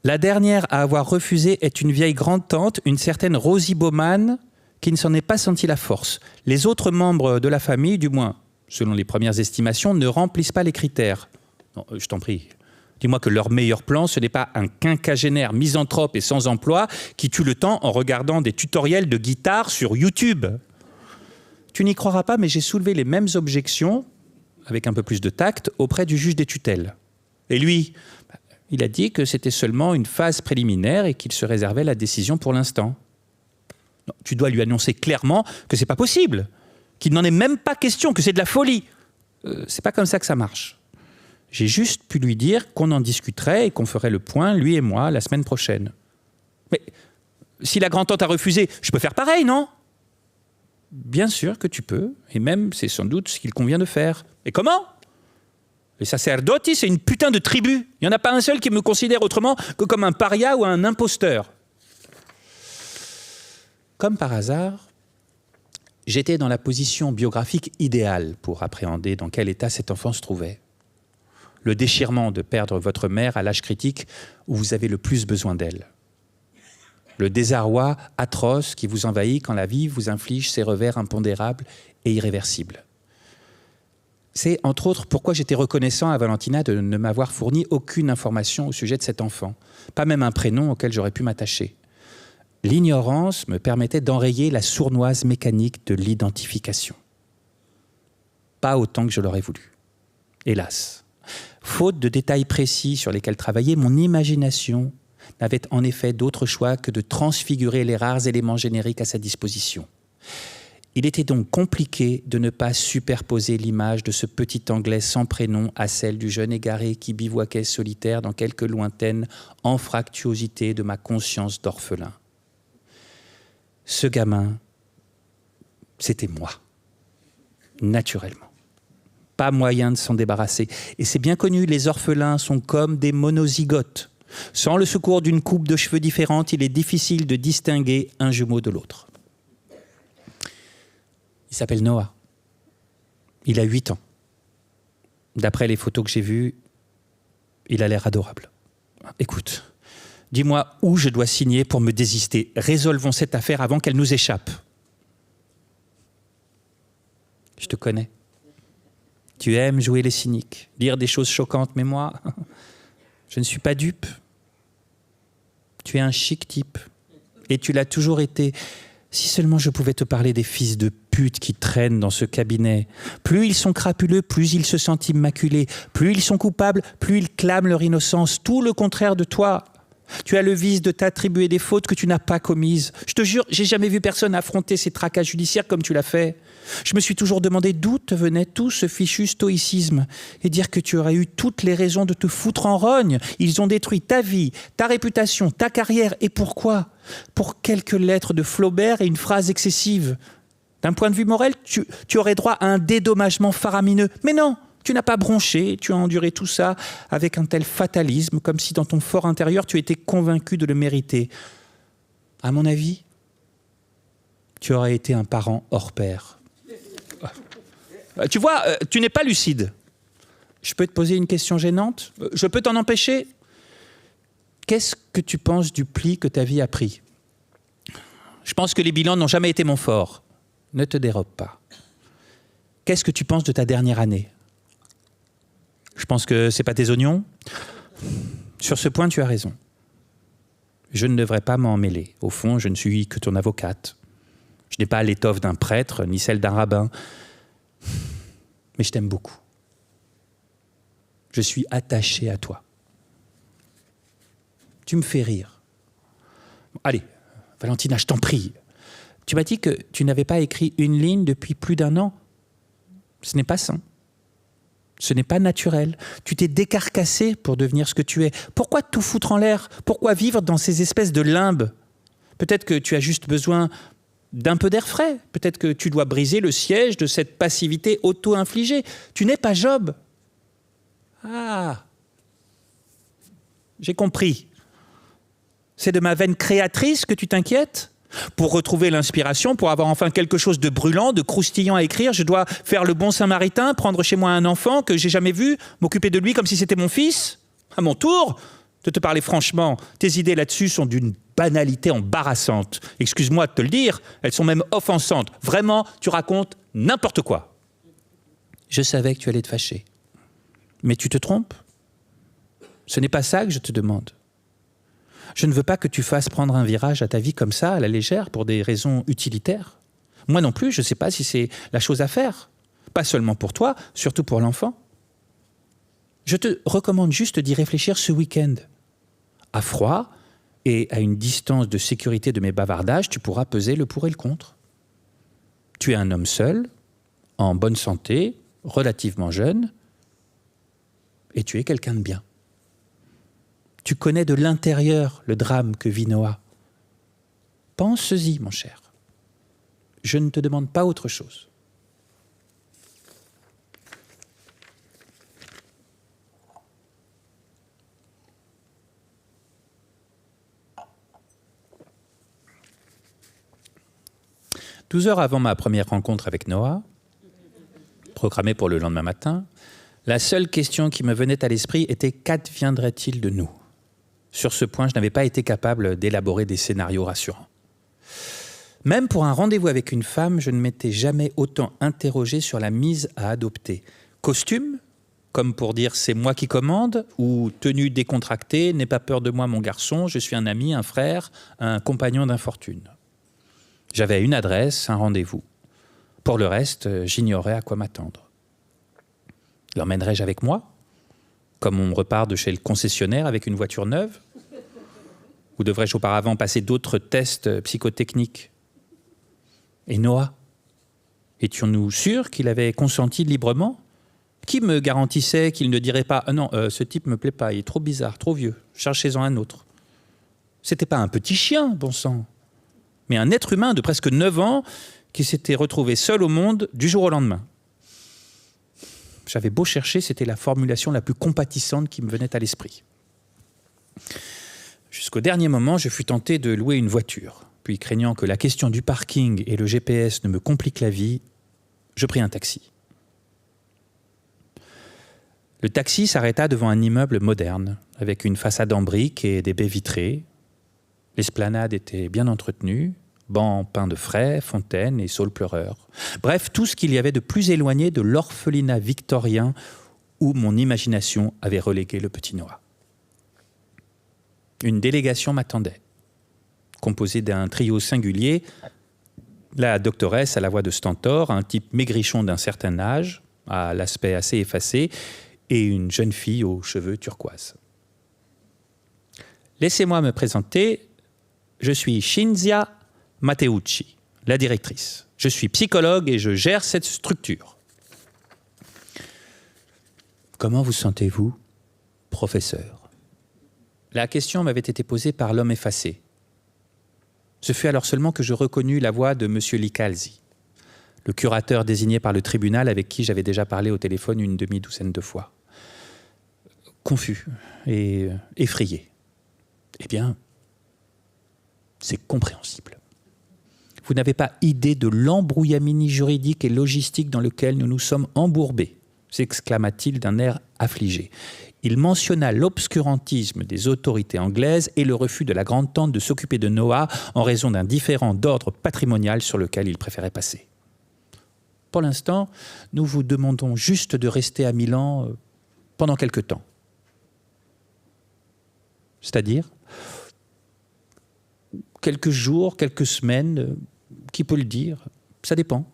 La dernière à avoir refusé est une vieille grande-tante, une certaine Rosie Baumann, qui ne s'en est pas senti la force. Les autres membres de la famille, du moins, selon les premières estimations, ne remplissent pas les critères. Non, je t'en prie. Dis-moi que leur meilleur plan, ce n'est pas un quinquagénaire misanthrope et sans emploi qui tue le temps en regardant des tutoriels de guitare sur YouTube. Tu n'y croiras pas, mais j'ai soulevé les mêmes objections, avec un peu plus de tact, auprès du juge des tutelles. Et lui, il a dit que c'était seulement une phase préliminaire et qu'il se réservait la décision pour l'instant. Non, tu dois lui annoncer clairement que c'est pas possible, qu'il n'en est même pas question, que c'est de la folie. C'est pas comme ça que ça marche. J'ai juste pu lui dire qu'on en discuterait et qu'on ferait le point, lui et moi, la semaine prochaine. Mais si la grand-tante a refusé, je peux faire pareil, non ? Bien sûr que tu peux, et même c'est sans doute ce qu'il convient de faire. Et comment ? Les sacerdoti, c'est une putain de tribu. Il n'y en a pas un seul qui me considère autrement que comme un paria ou un imposteur. Comme par hasard, j'étais dans la position biographique idéale pour appréhender dans quel état cet enfant se trouvait. Le déchirement de perdre votre mère à l'âge critique où vous avez le plus besoin d'elle. Le désarroi atroce qui vous envahit quand la vie vous inflige ses revers impondérables et irréversibles. C'est, entre autres, pourquoi j'étais reconnaissant à Valentina de ne m'avoir fourni aucune information au sujet de cet enfant, pas même un prénom auquel j'aurais pu m'attacher. L'ignorance me permettait d'enrayer la sournoise mécanique de l'identification. Pas autant que je l'aurais voulu. Hélas. Faute de détails précis sur lesquels travailler, mon imagination n'avait en effet d'autre choix que de transfigurer les rares éléments génériques à sa disposition. Il était donc compliqué de ne pas superposer l'image de ce petit Anglais sans prénom à celle du jeune égaré qui bivouaquait solitaire dans quelque lointaine anfractuosité de ma conscience d'orphelin. Ce gamin, c'était moi, naturellement. Pas moyen de s'en débarrasser. Et c'est bien connu, les orphelins sont comme des monozygotes. Sans le secours d'une coupe de cheveux différente, il est difficile de distinguer un jumeau de l'autre. Il s'appelle Noah. Il a 8 ans. D'après les photos que j'ai vues, il a l'air adorable. Écoute, dis-moi où je dois signer pour me désister. Résolvons cette affaire avant qu'elle nous échappe. Je te connais. Tu aimes jouer les cyniques, dire des choses choquantes, mais moi, je ne suis pas dupe. Tu es un chic type. Et tu l'as toujours été. Si seulement je pouvais te parler des fils de pute qui traînent dans ce cabinet. Plus ils sont crapuleux, plus ils se sentent immaculés. Plus ils sont coupables, plus ils clament leur innocence. Tout le contraire de toi. Tu as le vice de t'attribuer des fautes que tu n'as pas commises. Je te jure, j'ai jamais vu personne affronter ces tracas judiciaires comme tu l'as fait. Je me suis toujours demandé d'où te venait tout ce fichu stoïcisme et dire que tu aurais eu toutes les raisons de te foutre en rogne. Ils ont détruit ta vie, ta réputation, ta carrière. Et pourquoi ? Pour quelques lettres de Flaubert et une phrase excessive. D'un point de vue moral, tu aurais droit à un dédommagement faramineux. Mais non, tu n'as pas bronché, tu as enduré tout ça avec un tel fatalisme, comme si dans ton fort intérieur, tu étais convaincu de le mériter. À mon avis, tu aurais été un parent hors pair. Tu vois, tu n'es pas lucide. Je peux te poser une question gênante ? Je peux t'en empêcher ? Qu'est-ce que tu penses du pli que ta vie a pris ? Je pense que les bilans n'ont jamais été mon fort. Ne te dérobe pas. Qu'est-ce que tu penses de ta dernière année? Je pense que c'est pas tes oignons. Sur ce point, tu as raison. Je ne devrais pas m'en mêler. Au fond, je ne suis que ton avocate. Je n'ai pas l'étoffe d'un prêtre, ni celle d'un rabbin. Mais je t'aime beaucoup. Je suis attaché à toi. Tu me fais rire. Allez, Valentina, je t'en prie. Tu m'as dit que tu n'avais pas écrit une ligne depuis plus d'1 an. Ce n'est pas sain. Ce n'est pas naturel. Tu t'es décarcassé pour devenir ce que tu es. Pourquoi tout foutre en l'air? Pourquoi vivre dans ces espèces de limbes? Peut-être que tu as juste besoin d'un peu d'air frais. Peut-être que tu dois briser le siège de cette passivité auto-infligée. Tu n'es pas Job. Ah, j'ai compris. C'est de ma veine créatrice que tu t'inquiètes? Pour retrouver l'inspiration, pour avoir enfin quelque chose de brûlant, de croustillant à écrire, je dois faire le bon Samaritain, prendre chez moi un enfant que j'ai jamais vu, m'occuper de lui comme si c'était mon fils? À mon tour de te parler franchement, tes idées là-dessus sont d'une banalité embarrassante. Excuse-moi de te le dire, elles sont même offensantes. Vraiment, tu racontes n'importe quoi. Je savais que tu allais te fâcher. Mais tu te trompes. Ce n'est pas ça que je te demande. Je ne veux pas que tu fasses prendre un virage à ta vie comme ça, à la légère, pour des raisons utilitaires. Moi non plus, je ne sais pas si c'est la chose à faire. Pas seulement pour toi, surtout pour l'enfant. Je te recommande juste d'y réfléchir ce week-end. À froid et à une distance de sécurité de mes bavardages, tu pourras peser le pour et le contre. Tu es un homme seul, en bonne santé, relativement jeune, et tu es quelqu'un de bien. Tu connais de l'intérieur le drame que vit Noah. Pense-y, mon cher. Je ne te demande pas autre chose. « 12 heures avant ma première rencontre avec Noah, programmée pour le lendemain matin, la seule question qui me venait à l'esprit était « qu'adviendrait-il de nous ?» Sur ce point, je n'avais pas été capable d'élaborer des scénarios rassurants. Même pour un rendez-vous avec une femme, je ne m'étais jamais autant interrogé sur la mise à adopter. Costume, comme pour dire « c'est moi qui commande » ou tenue décontractée, « n'aie pas peur de moi mon garçon, je suis un ami, un frère, un compagnon d'infortune ». J'avais une adresse, un rendez-vous. Pour le reste, j'ignorais à quoi m'attendre. L'emmènerais-je avec moi? Comme on repart de chez le concessionnaire avec une voiture neuve? Ou devrais-je auparavant passer d'autres tests psychotechniques? Et Noah? Étions-nous sûrs qu'il avait consenti librement? Qui me garantissait qu'il ne dirait pas « Ah non, ce type me plaît pas, il est trop bizarre, trop vieux, cherchez-en un autre ». C'était pas un petit chien, bon sang, mais un être humain de presque 9 ans qui s'était retrouvé seul au monde du jour au lendemain. J'avais beau chercher, c'était la formulation la plus compatissante qui me venait à l'esprit. Jusqu'au dernier moment, je fus tenté de louer une voiture. Puis, craignant que la question du parking et le GPS ne me compliquent la vie, je pris un taxi. Le taxi s'arrêta devant un immeuble moderne, avec une façade en briques et des baies vitrées. L'esplanade était bien entretenue, bancs peints de frais, fontaines et saules pleureurs. Bref, tout ce qu'il y avait de plus éloigné de l'orphelinat victorien où mon imagination avait relégué le petit Noah. Une délégation m'attendait, composée d'un trio singulier, la doctoresse à la voix de stentor, un type maigrichon d'un certain âge, à l'aspect assez effacé, et une jeune fille aux cheveux turquoise. Laissez-moi me présenter. Je suis Cinzia Matteucci, la directrice. Je suis psychologue et je gère cette structure. Comment vous sentez-vous, professeur? La question m'avait été posée par l'homme effacé. Ce fut alors seulement que je reconnus la voix de M. Licalzi, le curateur désigné par le tribunal avec qui j'avais déjà parlé au téléphone une demi-douzaine de fois. Confus et effrayé. Eh bien, c'est compréhensible. Vous n'avez pas idée de l'embrouillamini juridique et logistique dans lequel nous nous sommes embourbés, s'exclama-t-il d'un air affligé. Il mentionna l'obscurantisme des autorités anglaises et le refus de la grande-tante de s'occuper de Noah en raison d'un différend d'ordre patrimonial sur lequel il préférait passer. pour l'instant, nous vous demandons juste de rester à Milan pendant quelque temps. C'est-à-dire quelques jours, quelques semaines, qui peut le dire? Ça dépend.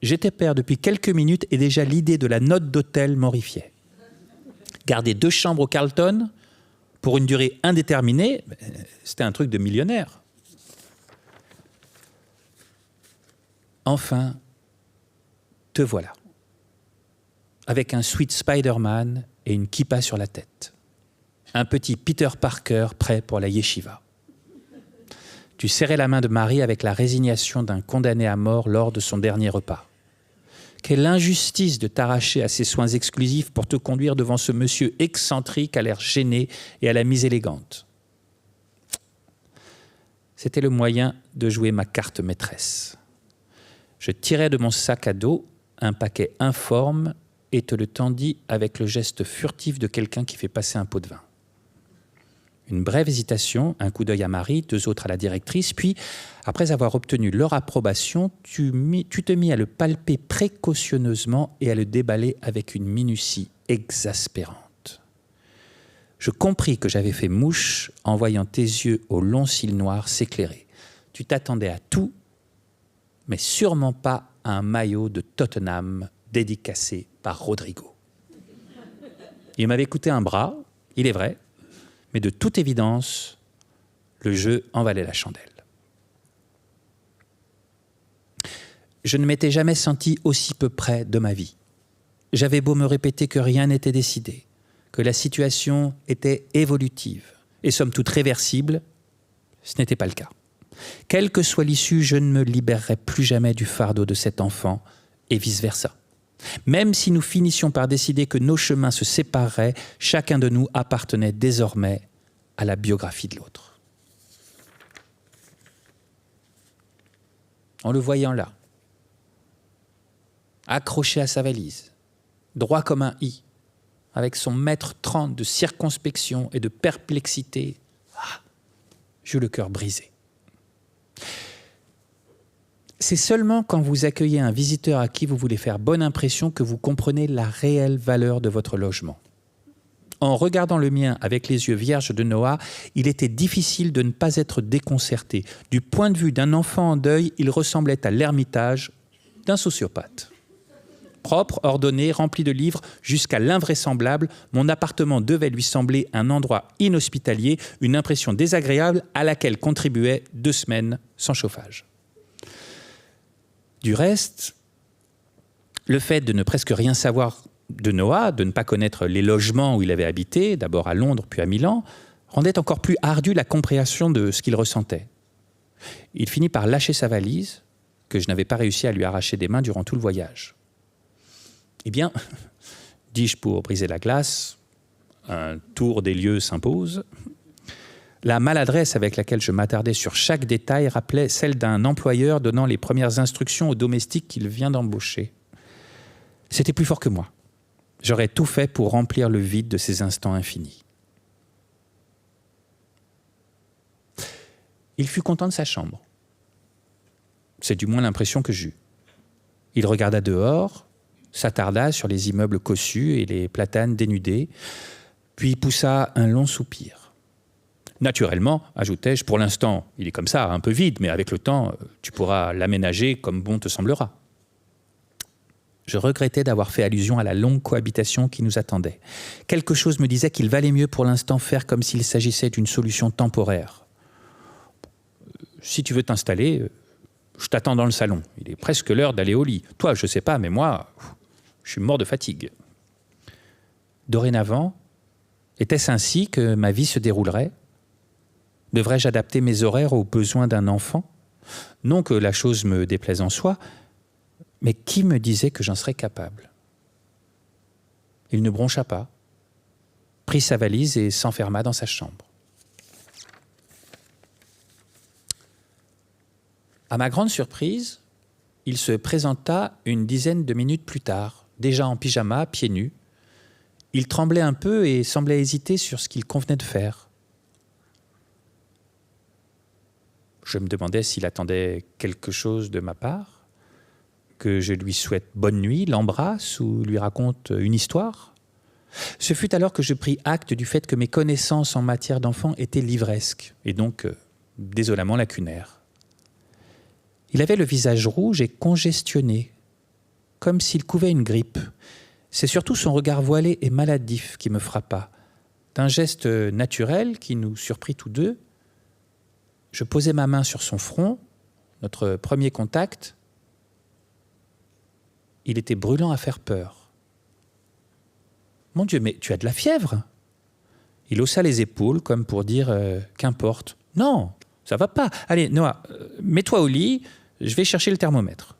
J'étais père depuis quelques minutes et déjà l'idée de la note d'hôtel m'horrifiait. Garder 2 chambres au Carlton pour une durée indéterminée, c'était un truc de millionnaire. Enfin, te voilà, avec un sweat Spider-Man et une kippa sur la tête. Un petit Peter Parker prêt pour la yeshiva. Tu serrais la main de Marie avec la résignation d'un condamné à mort lors de son dernier repas. Quelle injustice de t'arracher à ses soins exclusifs pour te conduire devant ce monsieur excentrique à l'air gêné et à la mise élégante. C'était le moyen de jouer ma carte maîtresse. Je tirai de mon sac à dos un paquet informe et te le tendis avec le geste furtif de quelqu'un qui fait passer un pot de vin. Une brève hésitation, un coup d'œil à Marie, 2 autres à la directrice, puis, après avoir obtenu leur approbation, tu te mis à le palper précautionneusement et à le déballer avec une minutie exaspérante. Je compris que j'avais fait mouche en voyant tes yeux aux longs cils noirs s'éclairer. Tu t'attendais à tout, mais sûrement pas à un maillot de Tottenham dédicacé par Rodrigo. Il m'avait coûté un bras, il est vrai, mais de toute évidence, le jeu en valait la chandelle. Je ne m'étais jamais senti aussi peu près de ma vie. J'avais beau me répéter que rien n'était décidé, que la situation était évolutive et somme toute réversible, ce n'était pas le cas. Quelle que soit l'issue, je ne me libérerai plus jamais du fardeau de cet enfant et vice-versa. Même si nous finissions par décider que nos chemins se sépareraient, chacun de nous appartenait désormais à la biographie de l'autre. En le voyant là, accroché à sa valise, droit comme un i, avec son mètre 30 de circonspection et de perplexité, j'eus le cœur brisé. C'est seulement quand vous accueillez un visiteur à qui vous voulez faire bonne impression que vous comprenez la réelle valeur de votre logement. En regardant le mien avec les yeux vierges de Noah, il était difficile de ne pas être déconcerté. Du point de vue d'un enfant en deuil, il ressemblait à l'ermitage d'un sociopathe. Propre, ordonné, rempli de livres, jusqu'à l'invraisemblable, mon appartement devait lui sembler un endroit inhospitalier, une impression désagréable à laquelle contribuaient 2 semaines sans chauffage. Du reste, le fait de ne presque rien savoir de Noah, de ne pas connaître les logements où il avait habité, d'abord à Londres puis à Milan, rendait encore plus ardue la compréhension de ce qu'il ressentait. Il finit par lâcher sa valise, que je n'avais pas réussi à lui arracher des mains durant tout le voyage. Eh bien, dis-je pour briser la glace, un tour des lieux s'impose. La maladresse avec laquelle je m'attardais sur chaque détail rappelait celle d'un employeur donnant les premières instructions au domestique qu'il vient d'embaucher. C'était plus fort que moi. J'aurais tout fait pour remplir le vide de ces instants infinis. Il fut content de sa chambre. C'est du moins l'impression que j'eus. Il regarda dehors, s'attarda sur les immeubles cossus et les platanes dénudés, puis poussa un long soupir. Naturellement, ajoutai-je, pour l'instant, il est comme ça, un peu vide, mais avec le temps, tu pourras l'aménager comme bon te semblera. Je regrettais d'avoir fait allusion à la longue cohabitation qui nous attendait. Quelque chose me disait qu'il valait mieux pour l'instant faire comme s'il s'agissait d'une solution temporaire. Si tu veux t'installer, je t'attends dans le salon. Il est presque l'heure d'aller au lit. Toi, je sais pas, mais moi, je suis mort de fatigue. Dorénavant, était-ce ainsi que ma vie se déroulerait ? Devrais-je adapter mes horaires aux besoins d'un enfant ? Non que la chose me déplaise en soi, mais qui me disait que j'en serais capable ? Il ne broncha pas, prit sa valise et s'enferma dans sa chambre. À ma grande surprise, il se présenta une dizaine de minutes plus tard, déjà en pyjama, pieds nus. Il tremblait un peu et semblait hésiter sur ce qu'il convenait de faire. Je me demandais s'il attendait quelque chose de ma part, que je lui souhaite bonne nuit, l'embrasse ou lui raconte une histoire. Ce fut alors que je pris acte du fait que mes connaissances en matière d'enfants étaient livresques et donc désolamment lacunaires. Il avait le visage rouge et congestionné, comme s'il couvait une grippe. C'est surtout son regard voilé et maladif qui me frappa. D'un geste naturel qui nous surprit tous deux, je posai ma main sur son front, notre premier contact. Il était brûlant à faire peur. « Mon Dieu, mais tu as de la fièvre !» Il haussa les épaules comme pour dire qu'importe. « Non, ça va pas. Allez, Noah, mets-toi au lit, je vais chercher le thermomètre. »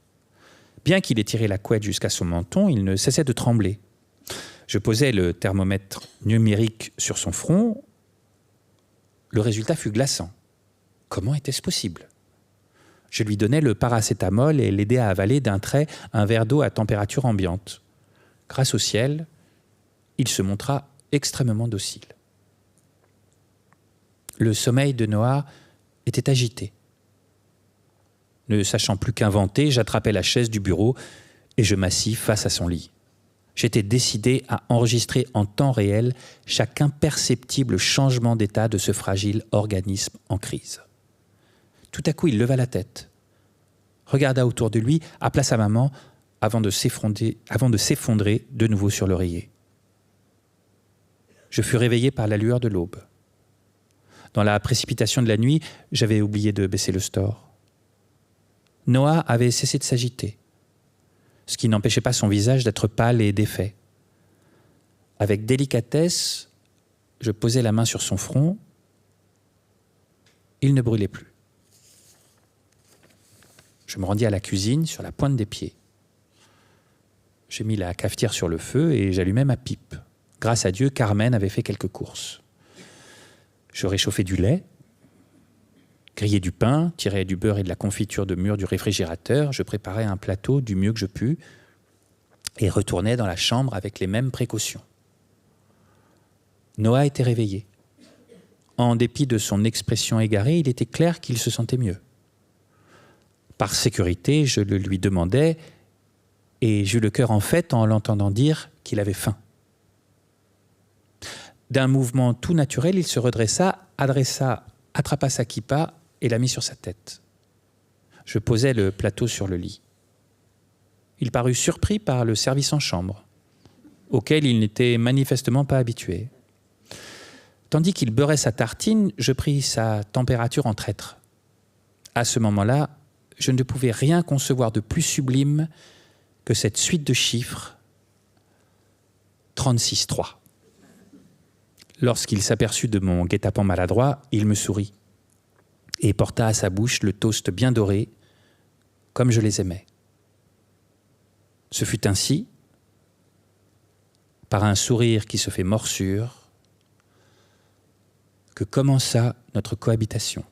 Bien qu'il ait tiré la couette jusqu'à son menton, il ne cessait de trembler. Je posai le thermomètre numérique sur son front. Le résultat fut glaçant. Comment était-ce possible ? Je lui donnai le paracétamol et l'aidai à avaler d'un trait un verre d'eau à température ambiante. Grâce au ciel, il se montra extrêmement docile. Le sommeil de Noah était agité. Ne sachant plus qu'inventer, j'attrapai la chaise du bureau et je m'assis face à son lit. J'étais décidé à enregistrer en temps réel chaque imperceptible changement d'état de ce fragile organisme en crise. Tout à coup, il leva la tête, regarda autour de lui, appela sa maman avant de s'effondrer de nouveau sur l'oreiller. Je fus réveillé par la lueur de l'aube. Dans la précipitation de la nuit, j'avais oublié de baisser le store. Noah avait cessé de s'agiter, ce qui n'empêchait pas son visage d'être pâle et défait. Avec délicatesse, je posai la main sur son front. Il ne brûlait plus. Je me rendis à la cuisine sur la pointe des pieds. J'ai mis la cafetière sur le feu et j'allumai ma pipe. Grâce à Dieu, Carmen avait fait quelques courses. Je réchauffai du lait, grillai du pain, tirai du beurre et de la confiture de mûre du réfrigérateur. Je préparai un plateau du mieux que je pus et retournai dans la chambre avec les mêmes précautions. Noah était réveillé. En dépit de son expression égarée, il était clair qu'il se sentait mieux. Par sécurité, je le lui demandai et j'eus le cœur en fête en l'entendant dire qu'il avait faim. D'un mouvement tout naturel, il se redressa, attrapa sa kippa et la mit sur sa tête. Je posai le plateau sur le lit. Il parut surpris par le service en chambre, auquel il n'était manifestement pas habitué. Tandis qu'il beurrait sa tartine, je pris sa température en traître. À ce moment-là, je ne pouvais rien concevoir de plus sublime que cette suite de chiffres 36,3. Lorsqu'il s'aperçut de mon guet-apens maladroit, il me sourit et porta à sa bouche le toast bien doré, comme je les aimais. Ce fut ainsi, par un sourire qui se fait morsure, que commença notre cohabitation.